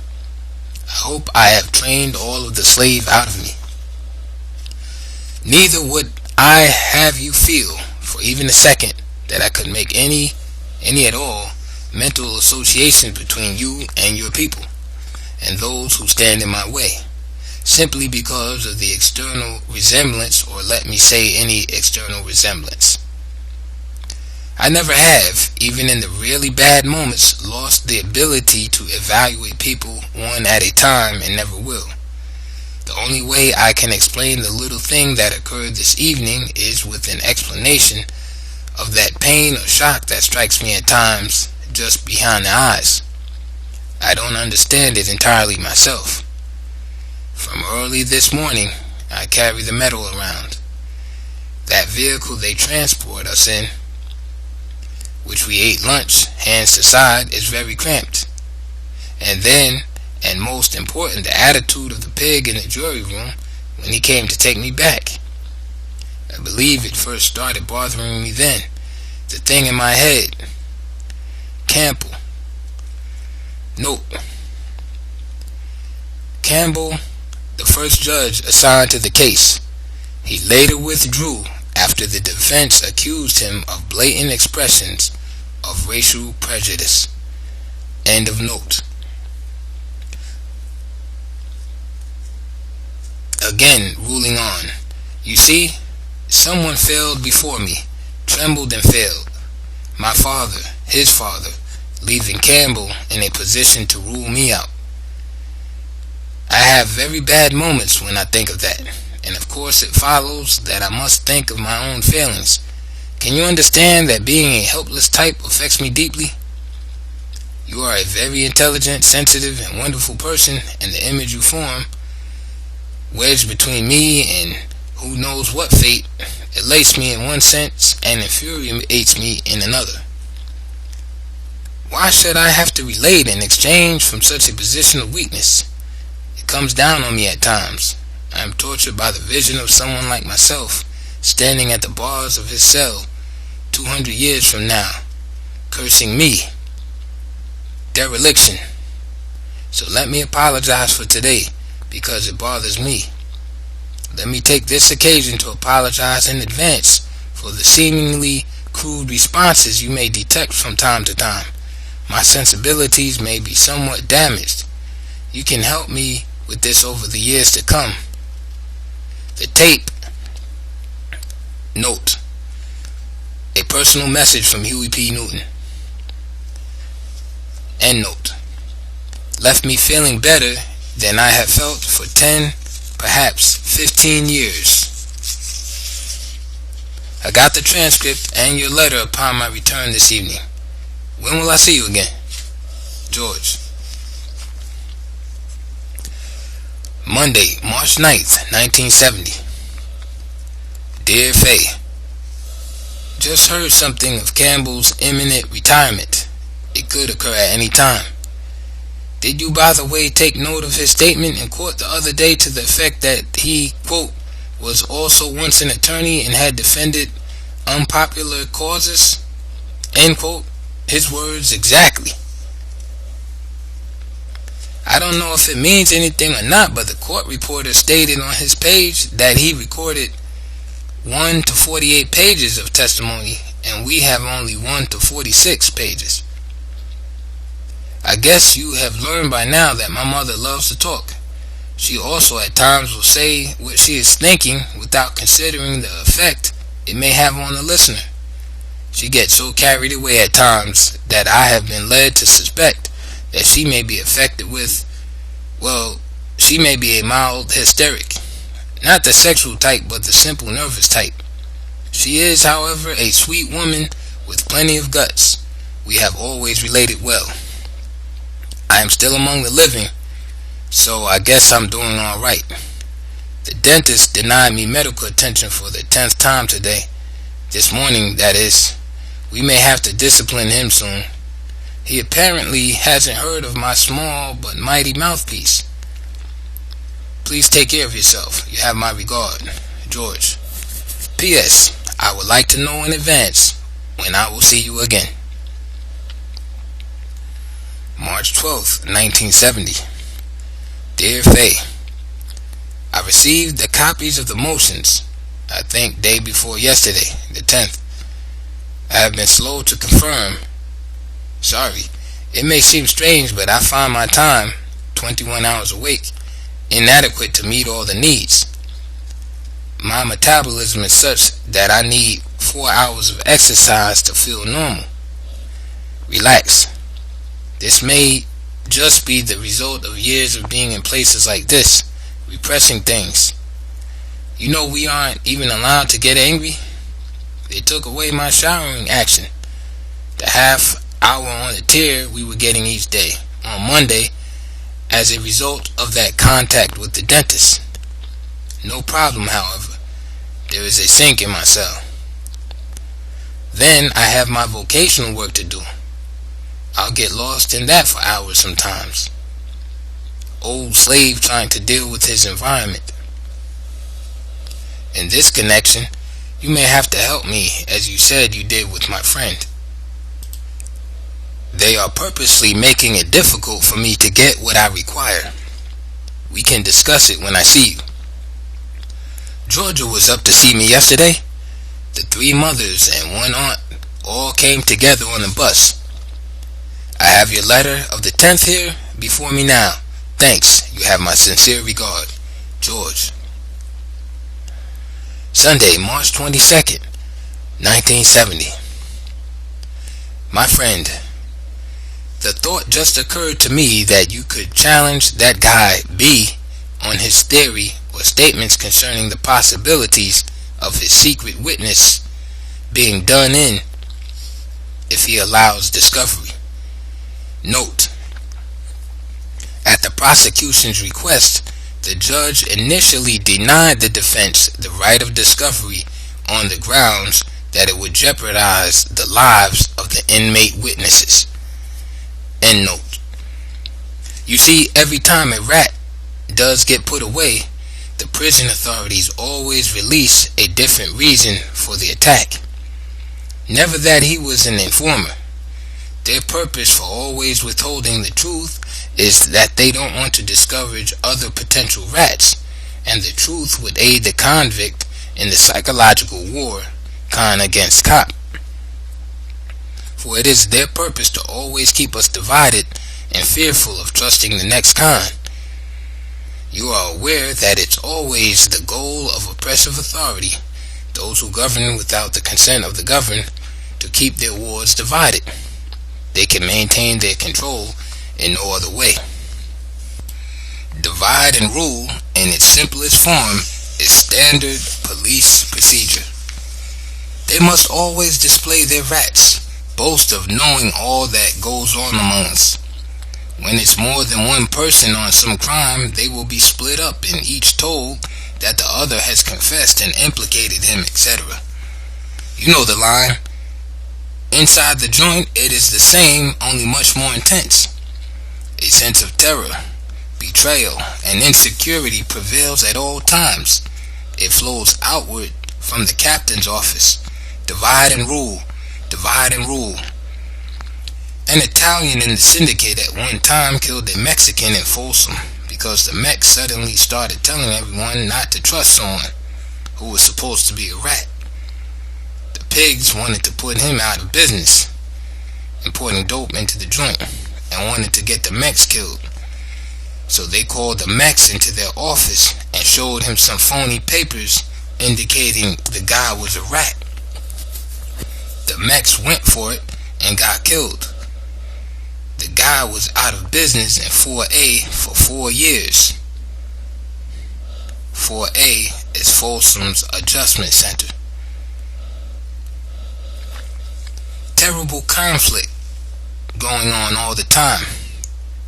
I hope I have trained all of the slave out of me. Neither would I have you feel for even a second that I could make any at all mental associations between you and your people and those who stand in my way, simply because of the external resemblance, or let me say any external resemblance. I never have, even in the really bad moments, lost the ability to evaluate people one at a time, and never will. The only way I can explain the little thing that occurred this evening is with an explanation of that pain or shock that strikes me at times just behind the eyes. I don't understand it entirely myself. From early this morning, I carry the metal around. That vehicle they transport us in, which we ate lunch hands to side, is very cramped. And then, and most important, the attitude of the pig in the jury room when he came to take me back. I believe it first started bothering me then. The thing in my head. Campbell. Note. Campbell, the first judge assigned to the case. He later withdrew after the defense accused him of blatant expressions of racial prejudice. End of note. Again, ruling on. You see, someone failed before me, trembled and failed. My father, his father, leaving Campbell in a position to rule me out. I have very bad moments when I think of that, and of course it follows that I must think of my own failings. Can you understand that being a helpless type affects me deeply? You are a very intelligent, sensitive, and wonderful person, and the image you form wedged between me and who knows what fate, elates me in one sense and infuriates me in another. Why should I have to relate and exchange from such a position of weakness? It comes down on me at times. I am tortured by the vision of someone like myself standing at the bars of his cell 200 years from now, cursing me. Dereliction. So let me apologize for today because it bothers me. Let me take this occasion to apologize in advance for the seemingly crude responses you may detect from time to time. My sensibilities may be somewhat damaged. You can help me with this over the years to come. The tape. Note. A personal message from Huey P. Newton. End note. Left me feeling better than I have felt for 10, perhaps 15 years. I got the transcript and your letter upon my return this evening. When will I see you again? George. Monday, March 9th, 1970. Dear Faye, just heard something of Campbell's imminent retirement. It could occur at any time. Did you by the way take note of his statement in court the other day to the effect that he, quote, was also once an attorney and had defended unpopular causes? End quote. His words exactly. I don't know if it means anything or not, but the court reporter stated on his page that he recorded 1 to 48 pages of testimony, and we have only 1 to 46 pages. I guess you have learned by now that my mother loves to talk. She also at times will say what she is thinking without considering the effect it may have on the listener. She gets so carried away at times that I have been led to suspect that she may be affected with, well, she may be a mild hysteric. Not the sexual type, but the simple nervous type. She is, however, a sweet woman with plenty of guts. We have always related well. I am still among the living, so I guess I'm doing alright. The dentist denied me medical attention for the 10th time today. This morning, that is. We may have to discipline him soon. He apparently hasn't heard of my small but mighty mouthpiece. Please take care of yourself. You have my regard. George. P.S. I would like to know in advance when I will see you again. March 12th, 1970. Dear Faye, I received the copies of the motions, I think day before yesterday, the 10th. I have been slow to confirm. Sorry. It may seem strange, but I find my time, 21 hours awake, inadequate to meet all the needs. My metabolism is such that I need 4 hours of exercise to feel normal. Relax. This may just be the result of years of being in places like this, repressing things. You know we aren't even allowed to get angry. They took away my showering action. The half hour on the tier we were getting each day on Monday as a result of that contact with the dentist. No problem, however. There is a sink in my cell. Then I have my vocational work to do. I'll get lost in that for hours sometimes. Old slave trying to deal with his environment. In this connection, you may have to help me, as you said you did with my friend. They are purposely making it difficult for me to get what I require. We can discuss it when I see you. Georgia was up to see me yesterday. The 3 mothers and 1 aunt all came together on the bus. I have your letter of the 10th here before me now. Thanks. You have my sincere regard. George. Sunday, March 22nd, 1970. My friend, the thought just occurred to me that you could challenge that guy B on his theory or statements concerning the possibilities of his secret witness being done in if he allows discovery. Note, at the prosecution's request, The judge initially denied the defense the right of discovery on the grounds that it would jeopardize the lives of the inmate witnesses. End note. You see, every time a rat does get put away, the prison authorities always release a different reason for the attack. Never that he was an informer. Their purpose for always withholding the truth is that they don't want to discourage other potential rats, and the truth would aid the convict in the psychological war, con against cop. For it is their purpose to always keep us divided and fearful of trusting the next con. You are aware that it's always the goal of oppressive authority, those who govern without the consent of the governed, to keep their wards divided. They can maintain their control in no other way. Divide and rule, in its simplest form, is standard police procedure. They must always display their rats, boast of knowing all that goes on among us. When it's more than one person on some crime, they will be split up and each told that the other has confessed and implicated him, etc. You know the line. Inside the joint, it is the same, only much more intense. A sense of terror, betrayal, and insecurity prevails at all times. It flows outward from the captain's office. Divide and rule, divide and rule. An Italian in the syndicate at one time killed a Mexican in Folsom because the Mex suddenly started telling everyone not to trust someone who was supposed to be a rat. The pigs wanted to put him out of business, importing dope into the joint, and wanted to get the Mex killed. So they called the Mex into their office and showed him some phony papers indicating the guy was a rat. The Mex went for it and got killed. The guy was out of business in 4A for 4 years. 4A is Folsom's adjustment center. Terrible conflict going on all the time.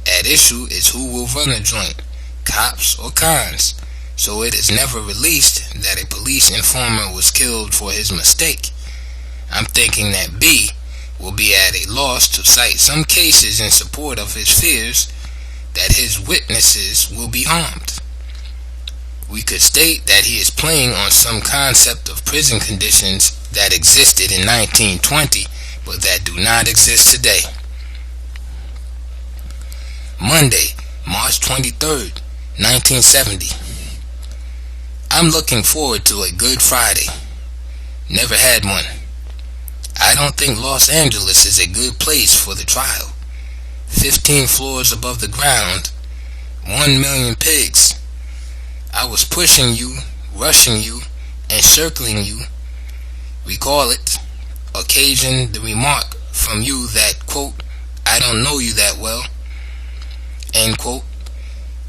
At issue is who will run the joint, cops or cons, so it is never released that a police informer was killed for his mistake. I'm thinking that B will be at a loss to cite some cases in support of his fears that his witnesses will be harmed. We could state that he is playing on some concept of prison conditions that existed in 1920 but that do not exist today. Monday, March 23rd, 1970. I'm looking forward to a Good Friday. Never had one. I don't think Los Angeles is a good place for the trial. 15 floors above the ground, 1 million pigs. I was pushing you, rushing you, encircling you. Recall it. Occasion the remark from you that, quote, I don't know you that well, end quote.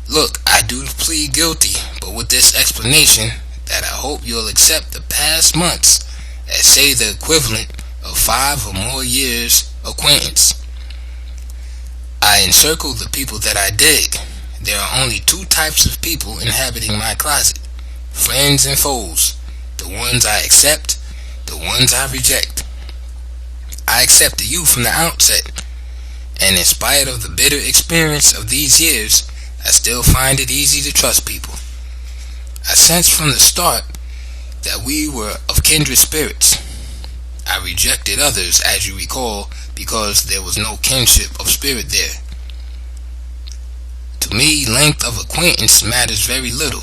Look, I do plead guilty, but with this explanation that I hope you'll accept the past months as say the equivalent of 5 or more years acquaintance. I encircle the people that I dig. There are only 2 types of people inhabiting my closet, friends and foes, the ones I accept, the ones I reject. I accepted you from the outset, and in spite of the bitter experience of these years, I still find it easy to trust people. I sensed from the start that we were of kindred spirits. I rejected others, as you recall, because there was no kinship of spirit there. To me, length of acquaintance matters very little.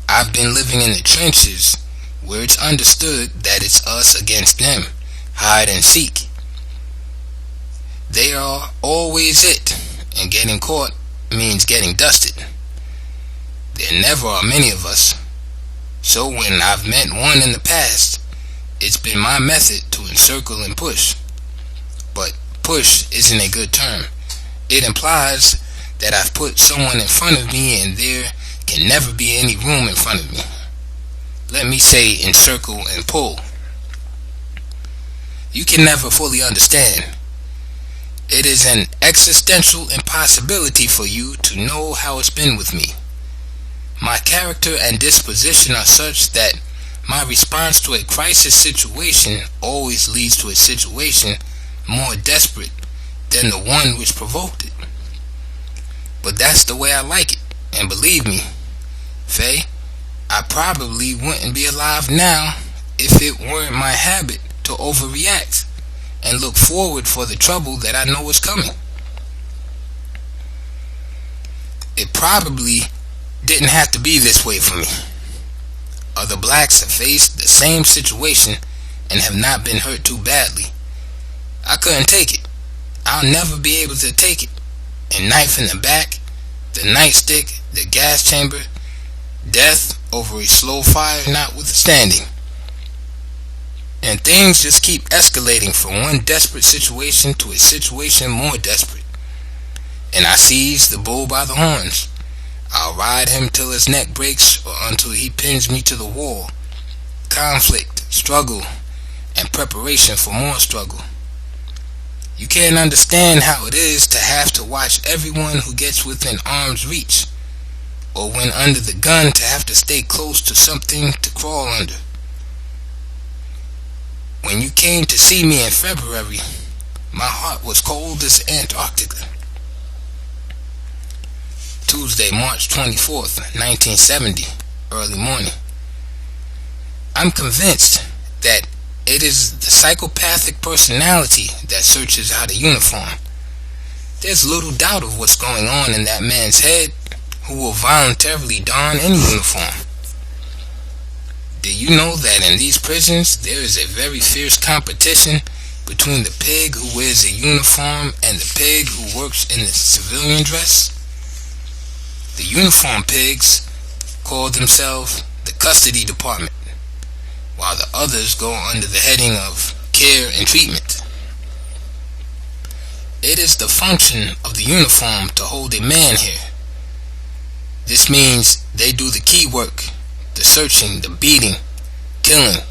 I've been living in the trenches where it's understood that it's us against them, hide and seek. They are always it, and getting caught means getting dusted. There never are many of us, so when I've met one in the past, it's been my method to encircle and push. But push isn't a good term. It implies that I've put someone in front of me and there can never be any room in front of me. Let me say encircle and pull. You can never fully understand. It is an existential impossibility for you to know how it's been with me. My character and disposition are such that my response to a crisis situation always leads to a situation more desperate than the one which provoked it. But that's the way I like it, and believe me, Faye, I probably wouldn't be alive now if it weren't my habit to overreact and look forward for the trouble that I know is coming. It probably didn't have to be this way for me. Other blacks have faced the same situation and have not been hurt too badly. I couldn't take it. I'll never be able to take it. A knife in the back, the nightstick, the gas chamber, death over a slow fire notwithstanding. And things just keep escalating from one desperate situation to a situation more desperate. And I seize the bull by the horns. I'll ride him till his neck breaks or until he pins me to the wall. Conflict, struggle, and preparation for more struggle. You can't understand how it is to have to watch everyone who gets within arm's reach, or when under the gun to have to stay close to something to crawl under. When you came to see me in February, my heart was cold as Antarctica. Tuesday, March 24th, 1970, early morning. I'm convinced that it is the psychopathic personality that searches out a uniform. There's little doubt of what's going on in that man's head who will voluntarily don any uniform. Do you know that in these prisons there is a very fierce competition between the pig who wears a uniform and the pig who works in the civilian dress? The uniform pigs call themselves the custody department, while the others go under the heading of care and treatment. It is the function of the uniform to hold a man here. This means they do the key work, the searching, the beating, killing.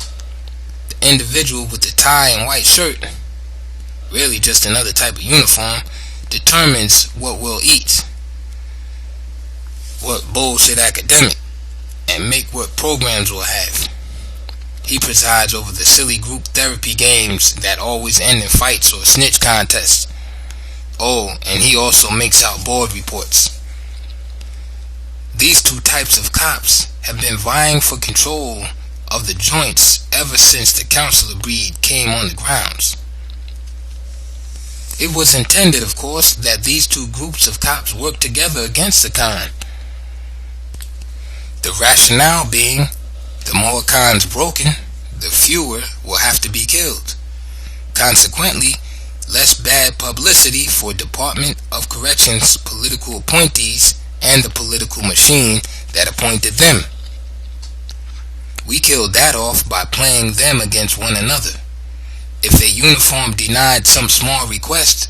The individual with the tie and white shirt, really just another type of uniform, determines what we'll eat, what bullshit academic, and make what programs we'll have. He presides over the silly group therapy games that always end in fights or snitch contests. Oh, and he also makes out board reports. These two types of cops have been vying for control of the joints ever since the counselor breed came on the grounds. It was intended, of course, that these two groups of cops work together against the con. The rationale being, the more cons broken, the fewer will have to be killed. Consequently, less bad publicity for Department of Corrections political appointees and the political machine that appointed them. We killed that off by playing them against one another. If a uniform denied some small request,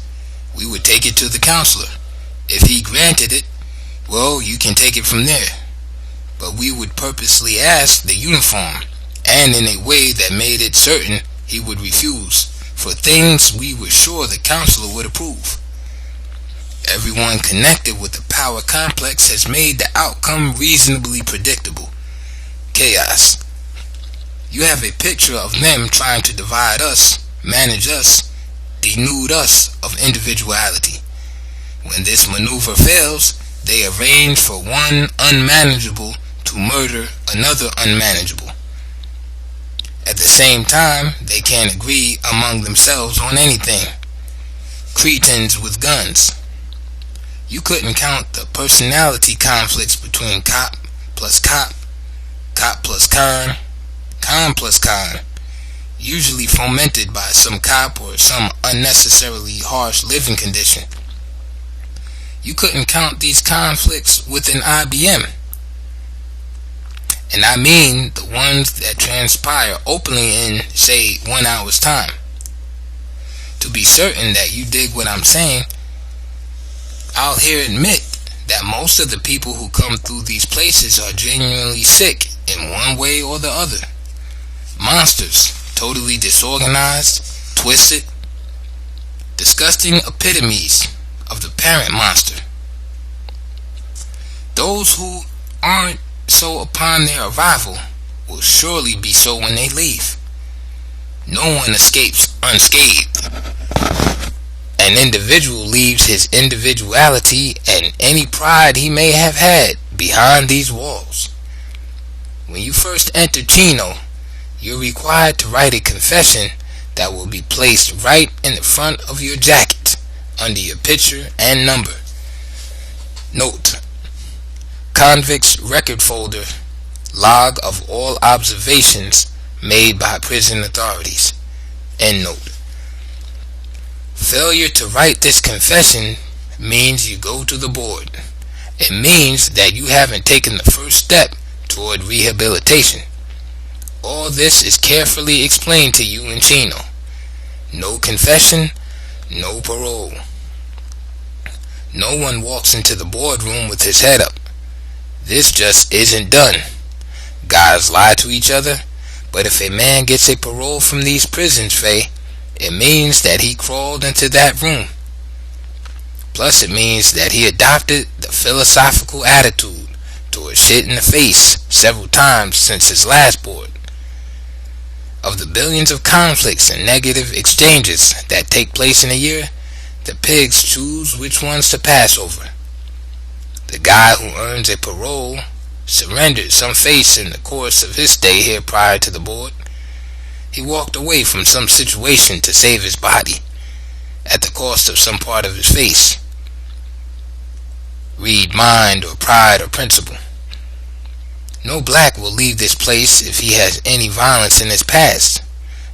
we would take it to the counselor. If he granted it, well, you can take it from there. But we would purposely ask the uniform, and in a way that made it certain he would refuse, for things we were sure the counselor would approve. Everyone connected with the power complex has made the outcome reasonably predictable. Chaos. You have a picture of them trying to divide us, manage us, denude us of individuality. When this maneuver fails, they arrange for one unmanageable to murder another unmanageable. At the same time, they can't agree among themselves on anything. Cretins with guns. You couldn't count the personality conflicts between cop plus cop, cop plus con plus con, usually fomented by some cop or some unnecessarily harsh living condition. You couldn't count these conflicts within IBM. And I mean the ones that transpire openly in, say, 1 hour's time. To be certain that you dig what I'm saying, I'll here admit that most of the people who come through these places are genuinely sick in one way or the other. Monsters, totally disorganized, twisted, disgusting epitomes of the parent monster. Those who aren't so upon their arrival will surely be so when they leave. No one escapes unscathed. An individual leaves his individuality and any pride he may have had behind these walls. When you first enter Chino, you're required to write a confession that will be placed right in the front of your jacket under your picture and number. Note: Convict's record folder, log of all observations made by prison authorities. End note. Failure to write this confession means you go to the board. It means that you haven't taken the first step toward rehabilitation. All this is carefully explained to you in Chino. No confession, no parole. No one walks into the boardroom with his head up. This just isn't done. Guys lie to each other, but if a man gets a parole from these prisons, it means that he crawled into that room. Plus it means that he adopted the philosophical attitude toward shit in the face several times since his last board. Of the billions of conflicts and negative exchanges that take place in a year, the pigs choose which ones to pass over. The guy who earns a parole surrendered some face in the course of his stay here prior to the board. He walked away from some situation to save his body, at the cost of some part of his face. Read mind or pride or principle. No black will leave this place if he has any violence in his past,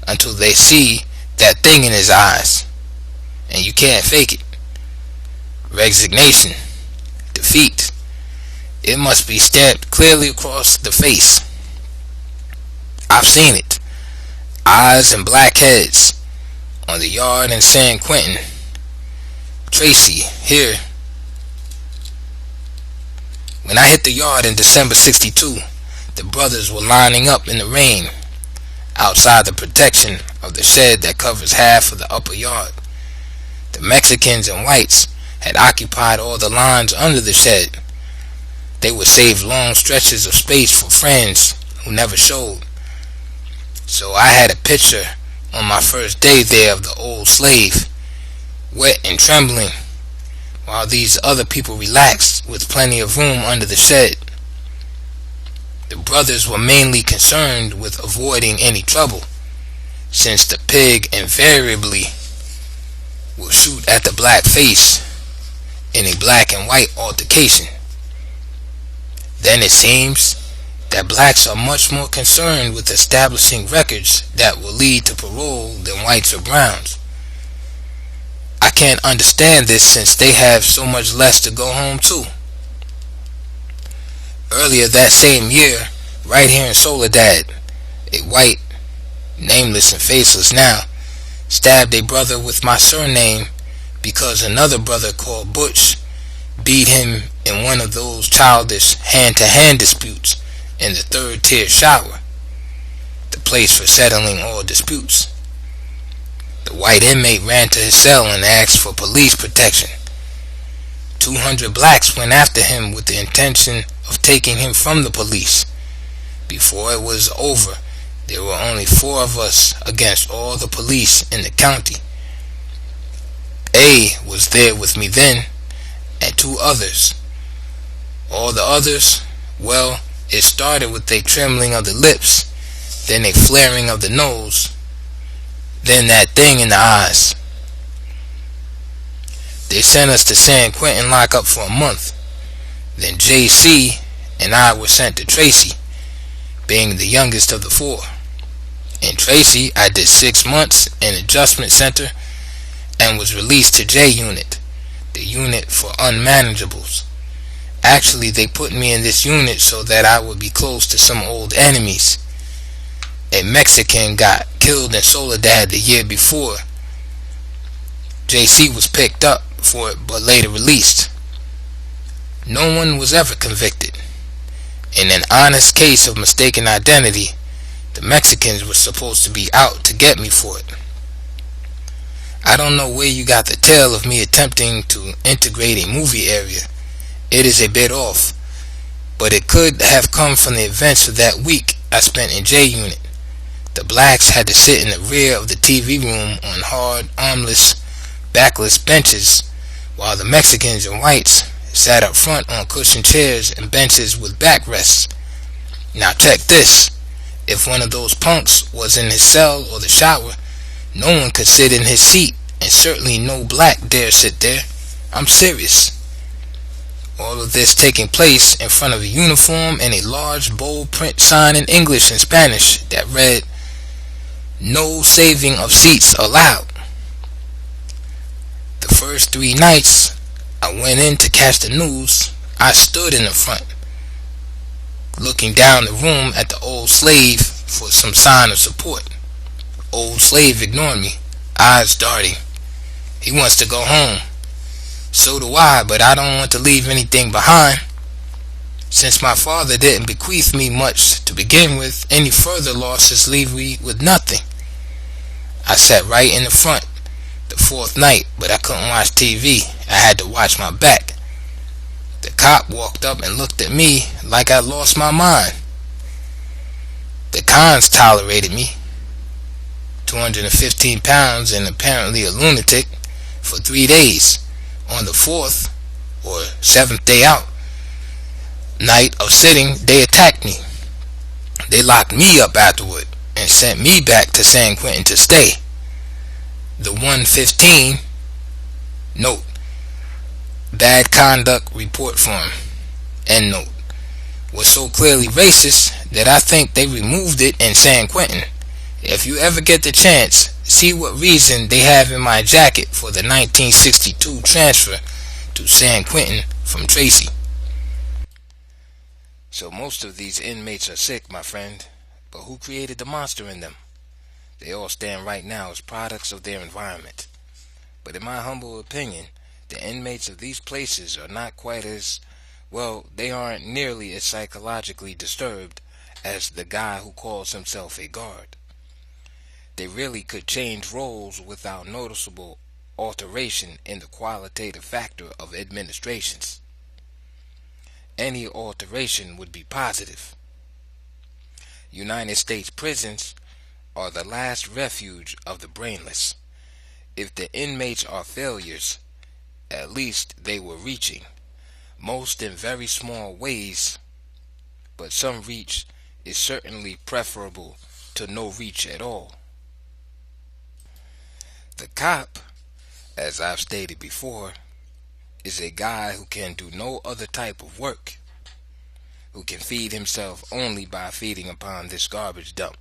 until they see that thing in his eyes, and you can't fake it. Resignation, defeat, it must be stamped clearly across the face. I've seen it. Eyes and black heads on the yard in San Quentin. Tracy, here. When I hit the yard in December 62, the brothers were lining up in the rain outside the protection of the shed that covers half of the upper yard. The Mexicans and whites had occupied all the lines under the shed. They would save long stretches of space for friends who never showed. So I had a picture on my first day there of the old slave, wet and trembling, while these other people relaxed with plenty of room under the shed. The brothers were mainly concerned with avoiding any trouble, since the pig invariably will shoot at the black face in a black and white altercation. Then it seems that blacks are much more concerned with establishing records that will lead to parole than whites or browns. I can't understand this since they have so much less to go home to. Earlier that same year, right here in Soledad, a white, nameless and faceless now, stabbed a brother with my surname because another brother called Butch beat him in one of those childish hand-to-hand disputes in the third-tier shower, the place for settling all disputes. The white inmate ran to his cell and asked for police protection. 200 blacks went after him with the intention of taking him from the police. Before it was over, there were only 4 of us against all the police in the county. A was there with me then, and 2 others. All the others, well, it started with a trembling of the lips, then a flaring of the nose, then that thing in the eyes. They sent us to San Quentin lockup for a month. Then JC and I were sent to Tracy, being the youngest of the 4. In Tracy, I did 6 months in adjustment center and was released to J Unit, the unit for unmanageables. Actually, they put me in this unit so that I would be close to some old enemies. A Mexican got killed in Soledad the year before. JC was picked up for it but later released. No one was ever convicted. In an honest case of mistaken identity, the Mexicans were supposed to be out to get me for it. I don't know where you got the tale of me attempting to integrate a movie area. It is a bit off. but it could have come from the events of that week I spent in J Unit. The blacks had to sit in the rear of the TV room on hard, armless, backless benches, while the Mexicans and whites sat up front on cushioned chairs and benches with backrests. Now check this. If one of those punks was in his cell or the shower, no one could sit in his seat, and certainly no black dare sit there. I'm serious. All of this taking place in front of a uniform and a large bold print sign in English and Spanish that read, "No saving of seats allowed." The first 3 nights I went in to catch the news, I stood in the front, looking down the room at the old slave for some sign of support. Old slave ignored me, eyes darting. He wants to go home. So do I, but I don't want to leave anything behind. Since my father didn't bequeath me much to begin with, any further losses leave me with nothing. I sat right in the front the 4th night, but I couldn't watch TV. I had to watch my back. The cop walked up and looked at me like I lost my mind. The cons tolerated me, 215 pounds and apparently a lunatic, for 3 days. On the 4th or 7th day out, night of sitting, they attacked me. They locked me up afterward and sent me back to San Quentin to stay. The 115 note, bad conduct report form, end note, was so clearly racist that I think they removed it in San Quentin. If you ever get the chance, see what reason they have in my jacket for the 1962 transfer to San Quentin from Tracy. So most of these inmates are sick, my friend, but who created the monster in them? They all stand right now as products of their environment. But in my humble opinion, the inmates of these places are not quite as, well, they aren't nearly as psychologically disturbed as the guy who calls himself a guard. They really could change roles without noticeable alteration in the qualitative factor of administrations. Any alteration would be positive. United States prisons are the last refuge of the brainless. If the inmates are failures, at least they were reaching, most in very small ways, but some reach is certainly preferable to no reach at all. The cop, as I've stated before, is a guy who can do no other type of work, who can feed himself only by feeding upon this garbage dump.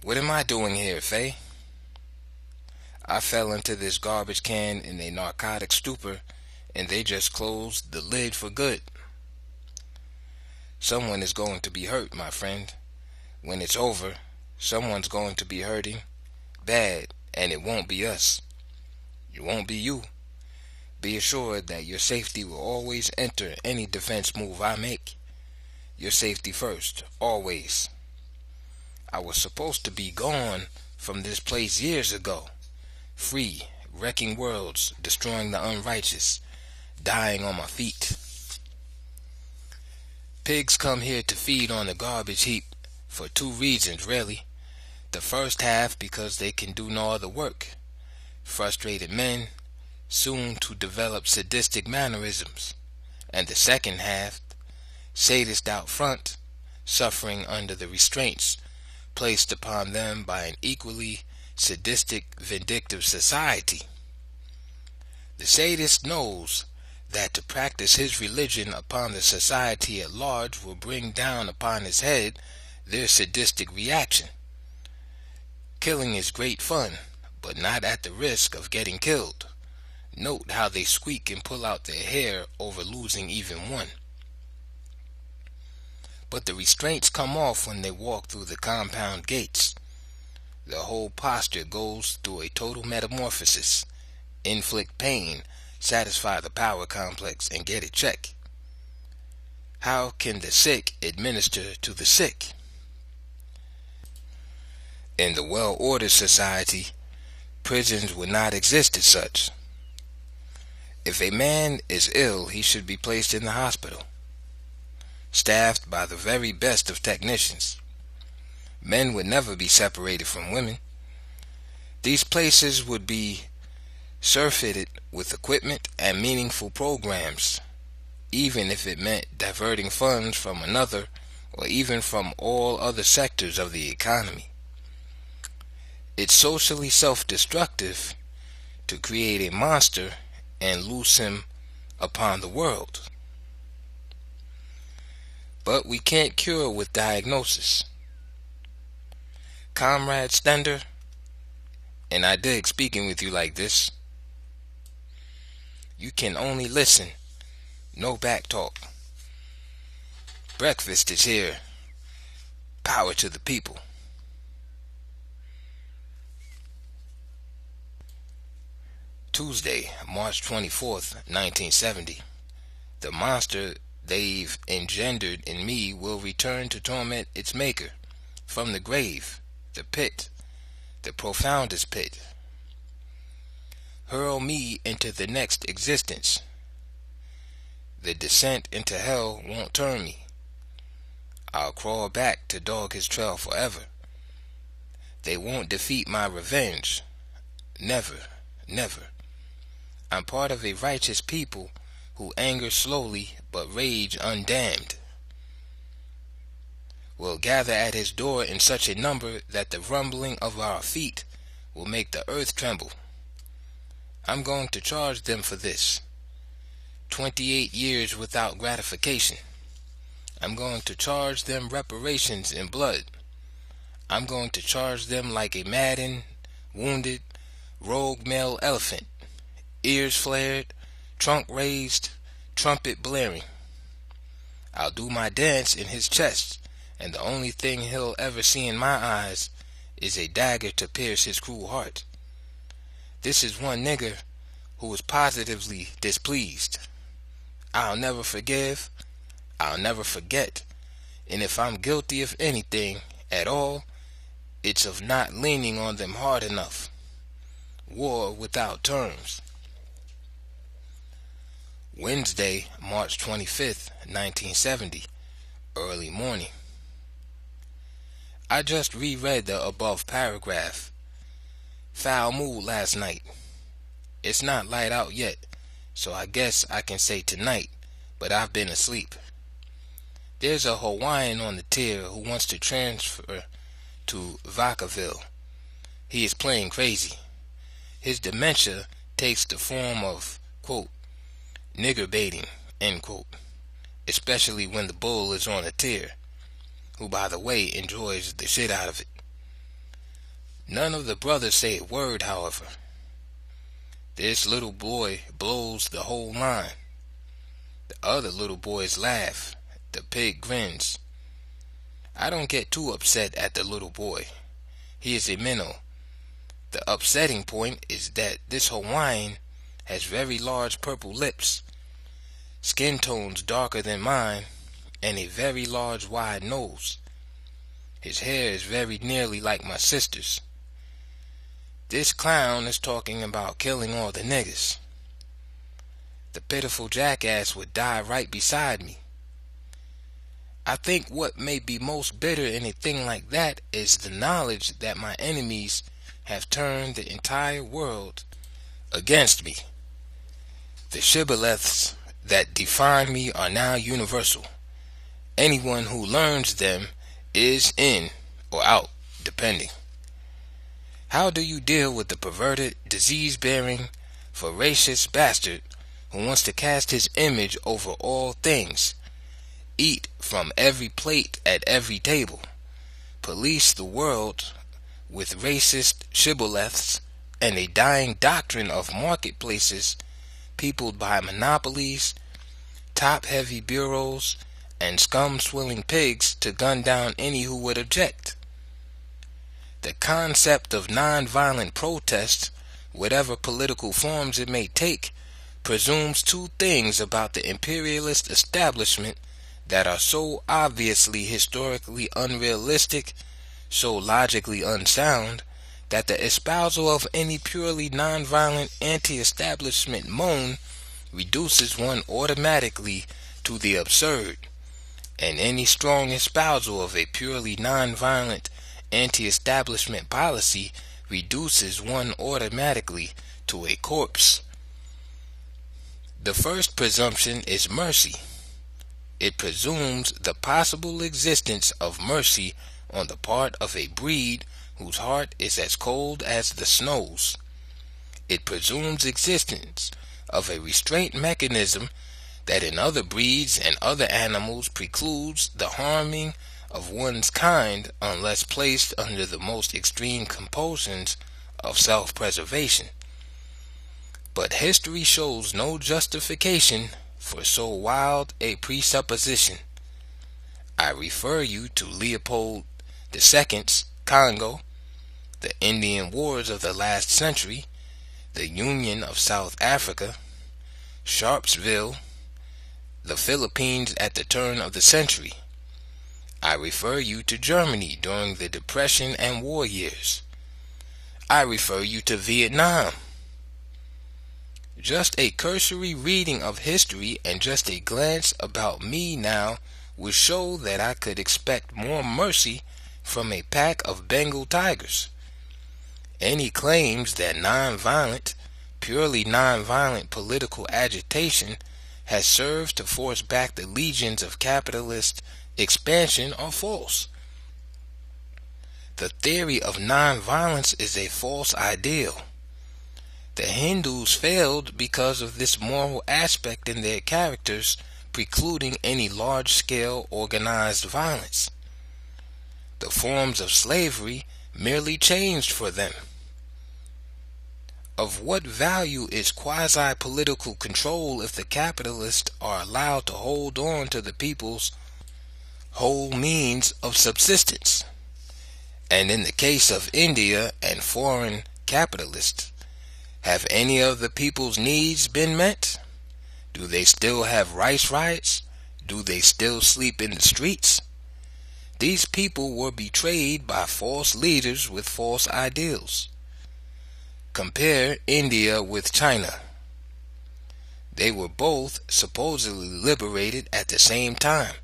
What am I doing here, Faye? I fell into this garbage can in a narcotic stupor, and they just closed the lid for good. Someone is going to be hurt, my friend. When it's over, someone's going to be hurting bad, and it won't be us. It won't be you. Be assured that your safety will always enter any defense move I make. Your safety first, always. I was supposed to be gone from this place years ago, free, wrecking worlds, destroying the unrighteous, dying on my feet. Pigs come here to feed on the garbage heap for 2 reasons, really. The first half because they can do no other work. Frustrated men, soon to develop sadistic mannerisms. And the second half, sadists out front, suffering under the restraints placed upon them by an equally sadistic, vindictive society. The sadist knows that to practice his religion upon the society at large will bring down upon his head their sadistic reaction. Killing is great fun, but not at the risk of getting killed. Note how they squeak and pull out their hair over losing even one. But the restraints come off when they walk through the compound gates. The whole posture goes through a total metamorphosis. Inflict pain, satisfy the power complex, and get it checked. How can the sick administer to the sick? In the well-ordered society, prisons would not exist as such. If a man is ill, he should be placed in the hospital, staffed by the very best of technicians. Men would never be separated from women. These places would be surfeited with equipment and meaningful programs, even if it meant diverting funds from another or even from all other sectors of the economy. It's socially self-destructive to create a monster and loose him upon the world. But we can't cure with diagnosis. Comrade Stender, and I dig speaking with you like this, you can only listen, no back talk. Breakfast is here. Power to the people. Tuesday, March 24th, 1970. The monster they've engendered in me will return to torment its maker from the grave, the pit, the profoundest pit. Hurl me into the next existence. The descent into hell won't turn me. I'll crawl back to dog his trail forever. They won't defeat my revenge. Never, never. I'm part of a righteous people who anger slowly but rage undamned. Will gather at his door in such a number that the rumbling of our feet will make the earth tremble. I'm going to charge them for this. 28 years without gratification. I'm going to charge them reparations in blood. I'm going to charge them like a maddened, wounded, rogue male elephant. Ears flared, trunk raised, trumpet blaring. I'll do my dance in his chest, and the only thing he'll ever see in my eyes is a dagger to pierce his cruel heart. This is one nigger who is positively displeased. I'll never forgive, I'll never forget, and if I'm guilty of anything at all, it's of not leaning on them hard enough. War without terms. Wednesday, March 25th, 1970, early morning. I just reread the above paragraph. Foul mood last night. It's not light out yet, so I guess I can say tonight, but I've been asleep. There's a Hawaiian on the tier who wants to transfer to Vacaville. He is playing crazy. His dementia takes the form of, quote, nigger baiting, end quote, especially when the bull is on a tier, who by the way enjoys the shit out of it. None of the brothers say a word, however. This little boy blows the whole line. The other little boys laugh. The pig grins. I don't get too upset at the little boy. He is a minnow. The upsetting point is that this Hawaiian has very large purple lips, skin tones darker than mine, and a very large wide nose. His hair is very nearly like my sister's. This clown is talking about killing all the niggas. The pitiful jackass would die right beside me. I think what may be most bitter in a thing like that is the knowledge that my enemies have turned the entire world against me. The shibboleths that define me are now universal. Anyone who learns them is in or out, depending. How do you deal with the perverted, disease-bearing, voracious bastard who wants to cast his image over all things, eat from every plate at every table, police the world with racist shibboleths and a dying doctrine of marketplaces peopled by monopolies, top-heavy bureaus, and scum-swilling pigs to gun down any who would object? The concept of nonviolent protest, whatever political forms it may take, presumes two things about the imperialist establishment that are so obviously historically unrealistic, so logically unsound, that the espousal of any purely nonviolent anti-establishment moan reduces one automatically to the absurd, and any strong espousal of a purely nonviolent anti-establishment policy reduces one automatically to a corpse. The first presumption is mercy. It presumes the possible existence of mercy on the part of a breed whose heart is as cold as the snows. It presumes existence of a restraint mechanism that in other breeds and other animals precludes the harming of one's kind unless placed under the most extreme compulsions of self-preservation. But history shows no justification for so wild a presupposition. I refer you to Leopold II's Congo, the Indian Wars of the last century, the Union of South Africa, Sharpsville, the Philippines at the turn of the century. I refer you to Germany during the Depression and war years. I refer you to Vietnam. Just a cursory reading of history and just a glance about me now would show that I could expect more mercy from a pack of Bengal tigers. Any claims that purely nonviolent political agitation has served to force back the legions of capitalist expansion are false. The theory of nonviolence is a false ideal. The Hindus failed because of this moral aspect in their characters, precluding any large-scale organized violence. The forms of slavery merely changed for them. Of what value is quasi-political control if the capitalists are allowed to hold on to the people's whole means of subsistence? And in the case of India and foreign capitalists, have any of the people's needs been met? Do they still have rice riots? Do they still sleep in the streets? These people were betrayed by false leaders with false ideals. Compare India with China. They were both supposedly liberated at the same time.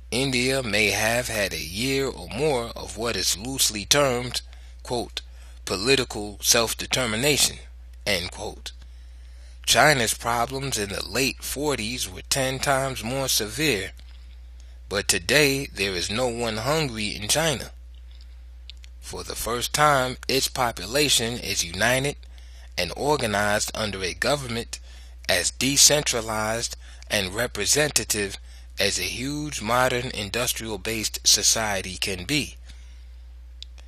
India may have had a year or more of what is loosely termed, quote, political self-determination, end quote. China's problems in the late 40s were 10 times more severe, but today there is no one hungry in China. For the first time, its population is united and organized under a government as decentralized and representative as a huge modern industrial-based society can be.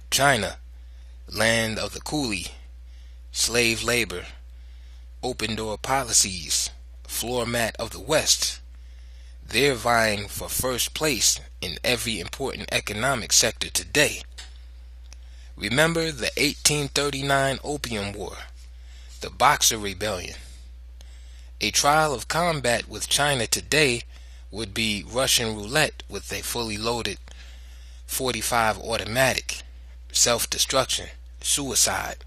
China, land of the coolie, slave labor, open-door policies, floor mat of the West. They're vying for first place in every important economic sector today. Remember the 1839 Opium War, the Boxer Rebellion. A trial of combat with China today would be Russian roulette with a fully loaded .45 automatic, self-destruction, suicide.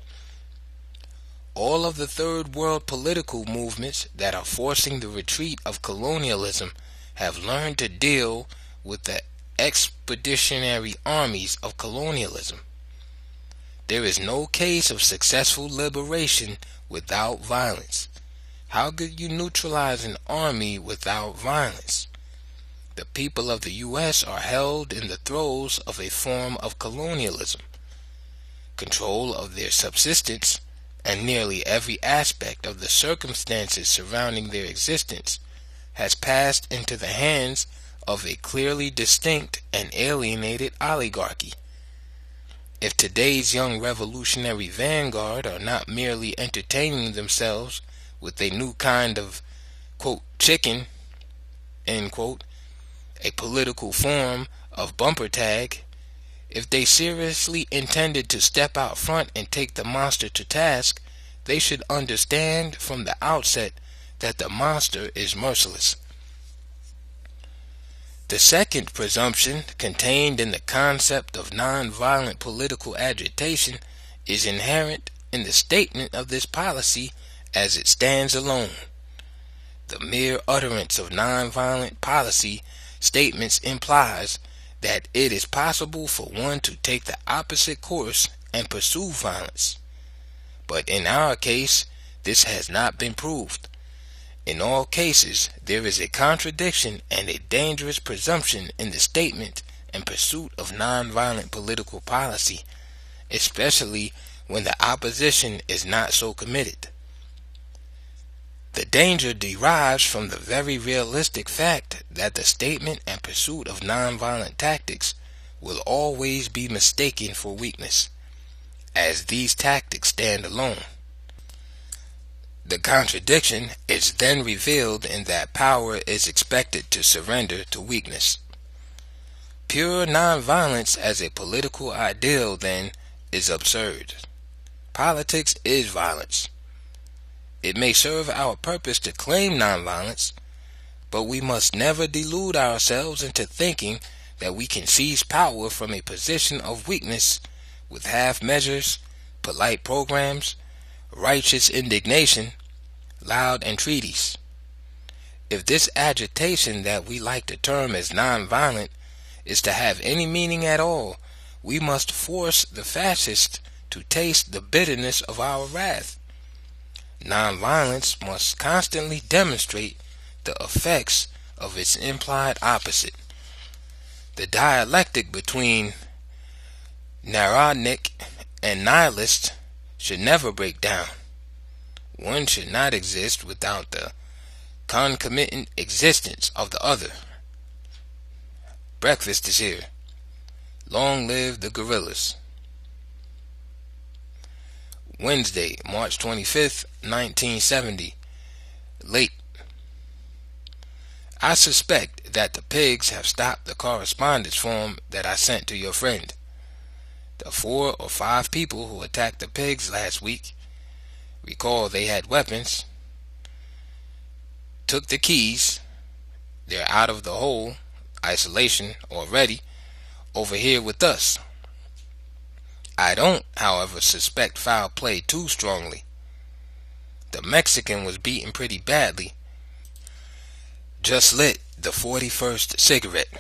All of the third world political movements that are forcing the retreat of colonialism have learned to deal with the expeditionary armies of colonialism. There is no case of successful liberation without violence. How could you neutralize an army without violence? The people of the U.S. are held in the throes of a form of colonialism. Control of their subsistence and nearly every aspect of the circumstances surrounding their existence has passed into the hands of a clearly distinct and alienated oligarchy. If today's young revolutionary vanguard are not merely entertaining themselves with a new kind of, quote, chicken, end quote, a political form of bumper tag, if they seriously intended to step out front and take the monster to task, they should understand from the outset that the monster is merciless. The second presumption contained in the concept of nonviolent political agitation is inherent in the statement of this policy as it stands alone. The mere utterance of nonviolent policy statements implies that it is possible for one to take the opposite course and pursue violence. But in our case, this has not been proved. In all cases, there is a contradiction and a dangerous presumption in the statement and pursuit of nonviolent political policy, especially when the opposition is not so committed. The danger derives from the very realistic fact that the statement and pursuit of nonviolent tactics will always be mistaken for weakness, as these tactics stand alone. The contradiction is then revealed in that power is expected to surrender to weakness. Pure nonviolence as a political ideal, then, is absurd. Politics is violence. It may serve our purpose to claim nonviolence, but we must never delude ourselves into thinking that we can seize power from a position of weakness with half measures, polite programs, righteous indignation, loud entreaties. If this agitation that we like to term as nonviolent is to have any meaning at all, we must force the fascist to taste the bitterness of our wrath. Nonviolence must constantly demonstrate the effects of its implied opposite. The dialectic between Narodnik and nihilist should never break down. One should not exist without the concomitant existence of the other. Breakfast is here. Long live the guerrillas. Wednesday, March 25th, 1970. Late. I suspect that the pigs have stopped the correspondence form that I sent to your friend. The 4 or 5 people who attacked the pigs last week, recall they had weapons, took the keys, they're out of the hole, isolation already, over here with us. I don't, however, suspect foul play too strongly. The Mexican was beaten pretty badly. Just lit the 41st cigarette.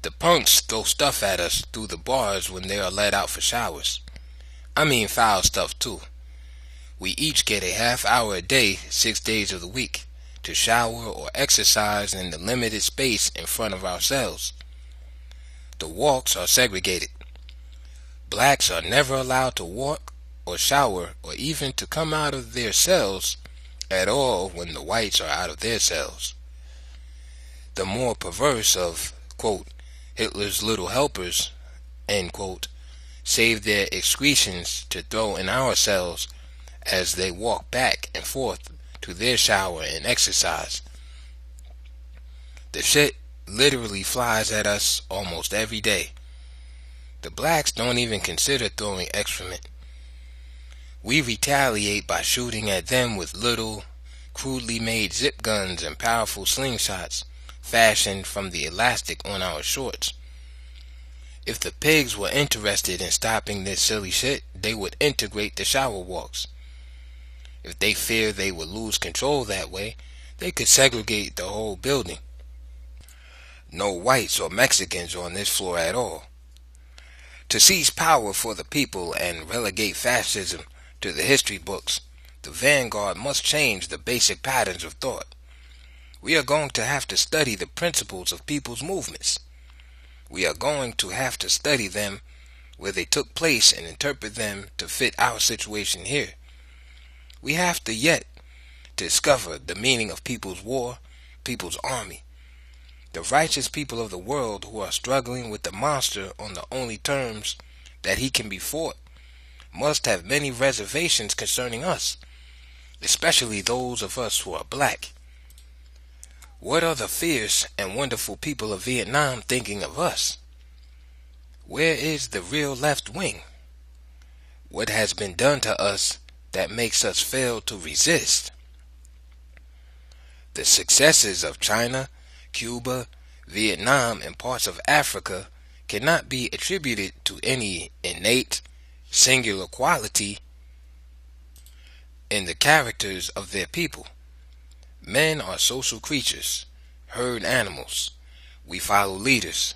The punks throw stuff at us through the bars when they are let out for showers. I mean foul stuff too. We each get a half hour a day, 6 days of the week, to shower or exercise in the limited space in front of our cells. The walks are segregated. Blacks are never allowed to walk or shower or even to come out of their cells at all when the whites are out of their cells. The more perverse of, quote, Hitler's little helpers, end quote, save their excretions to throw in our cells as they walk back and forth to their shower and exercise. The shit literally flies at us almost every day. The blacks don't even consider throwing excrement. We retaliate by shooting at them with little, crudely made zip guns and powerful slingshots fashioned from the elastic on our shorts. If the pigs were interested in stopping this silly shit, they would integrate the shower walks. If they fear they would lose control that way, they could segregate the whole building. No whites or Mexicans on this floor at all. To seize power for the people and relegate fascism to the history books, the vanguard must change the basic patterns of thought. We are going to have to study the principles of people's movements. We are going to have to study them where they took place and interpret them to fit our situation here. We have to yet discover the meaning of people's war, people's army. The righteous people of the world who are struggling with the monster on the only terms that he can be fought must have many reservations concerning us, especially those of us who are black. What are the fierce and wonderful people of Vietnam thinking of us? Where is the real left wing? What has been done to us that makes us fail to resist? The successes of China, Cuba, Vietnam, and parts of Africa cannot be attributed to any innate, singular quality in the characters of their people. Men are social creatures, herd animals. We follow leaders.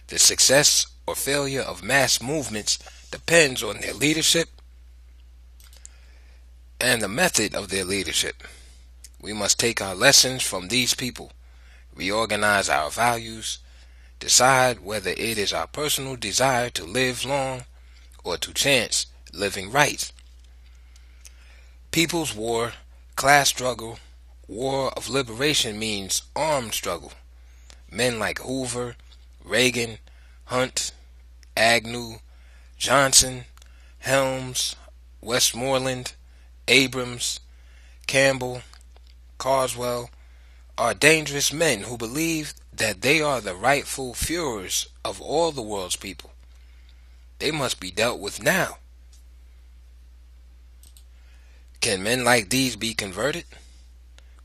The success or failure of mass movements depends on their leadership and the method of their leadership. We must take our lessons from these people, reorganize our values, decide whether it is our personal desire to live long or to chance living right. People's war, class struggle, war of liberation means armed struggle. Men like Hoover, Reagan, Hunt, Agnew, Johnson, Helms, Westmoreland, Abrams, Campbell, Carswell are dangerous men who believe that they are the rightful Führers of all the world's people. They must be dealt with now. Can men like these be converted?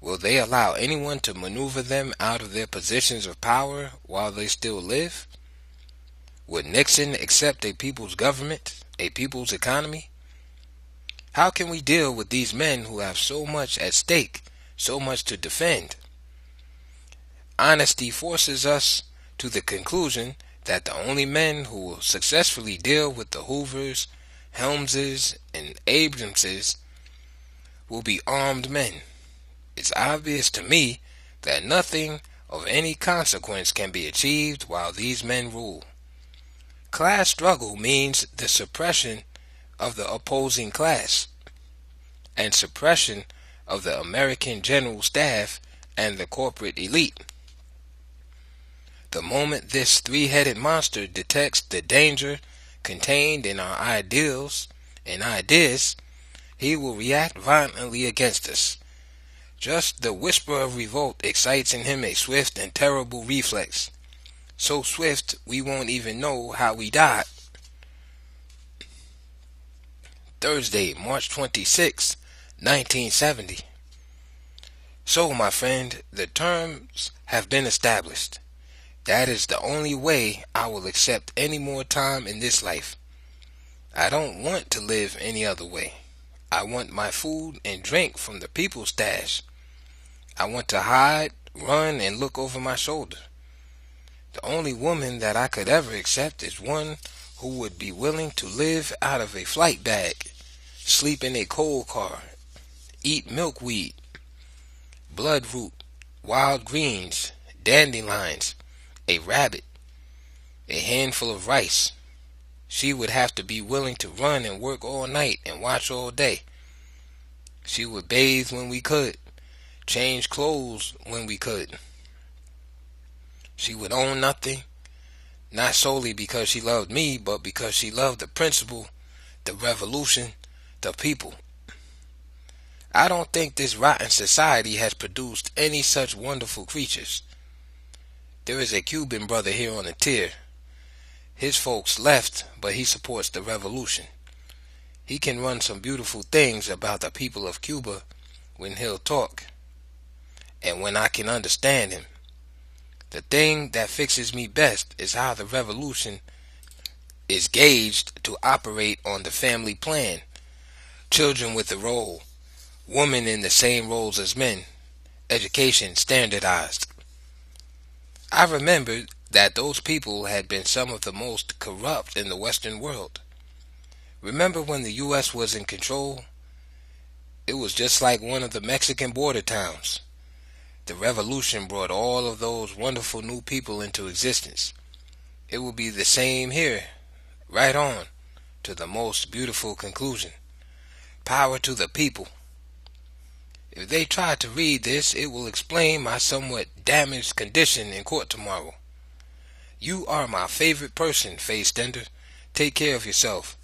Will they allow anyone to maneuver them out of their positions of power while they still live? Would Nixon accept a people's government, a people's economy? How can we deal with these men who have so much at stake, so much to defend? Honesty forces us to the conclusion that the only men who will successfully deal with the Hoovers, Helmses, and Abramses will be armed men. It's obvious to me that nothing of any consequence can be achieved while these men rule. Class struggle means the suppression of the opposing class and suppression of the American general staff and the corporate elite. The moment this three-headed monster detects the danger contained in our ideals and ideas, he will react violently against us. Just the whisper of revolt excites in him a swift and terrible reflex. So swift we won't even know how we died. Thursday, March 26, 1970. So, my friend, the terms have been established. That is the only way I will accept any more time in this life. I don't want to live any other way. I want my food and drink from the people's stash. I want to hide, run, and look over my shoulder. The only woman that I could ever accept is one who would be willing to live out of a flight bag, sleep in a coal car, eat milkweed, bloodroot, wild greens, dandelions, a rabbit, a handful of rice. She would have to be willing to run and work all night and watch all day. She would bathe when we could, change clothes when we could. She would own nothing, not solely because she loved me, but because she loved the principle, the revolution, the people. I don't think this rotten society has produced any such wonderful creatures. There is a Cuban brother here on the tier. His folks left, but he supports the revolution. He can run some beautiful things about the people of Cuba when he'll talk, and when I can understand him. The thing that fixes me best is how the revolution is gauged to operate on the family plan. Children with a role, women in the same roles as men, education standardized. I remembered that those people had been some of the most corrupt in the Western world. Remember when the U.S. was in control? It was just like one of the Mexican border towns. The revolution brought all of those wonderful new people into existence. It will be the same here, right on, to the most beautiful conclusion. Power to the people. If they try to read this, it will explain my somewhat damaged condition in court tomorrow. You are my favorite person, Faye Stender. Take care of yourself.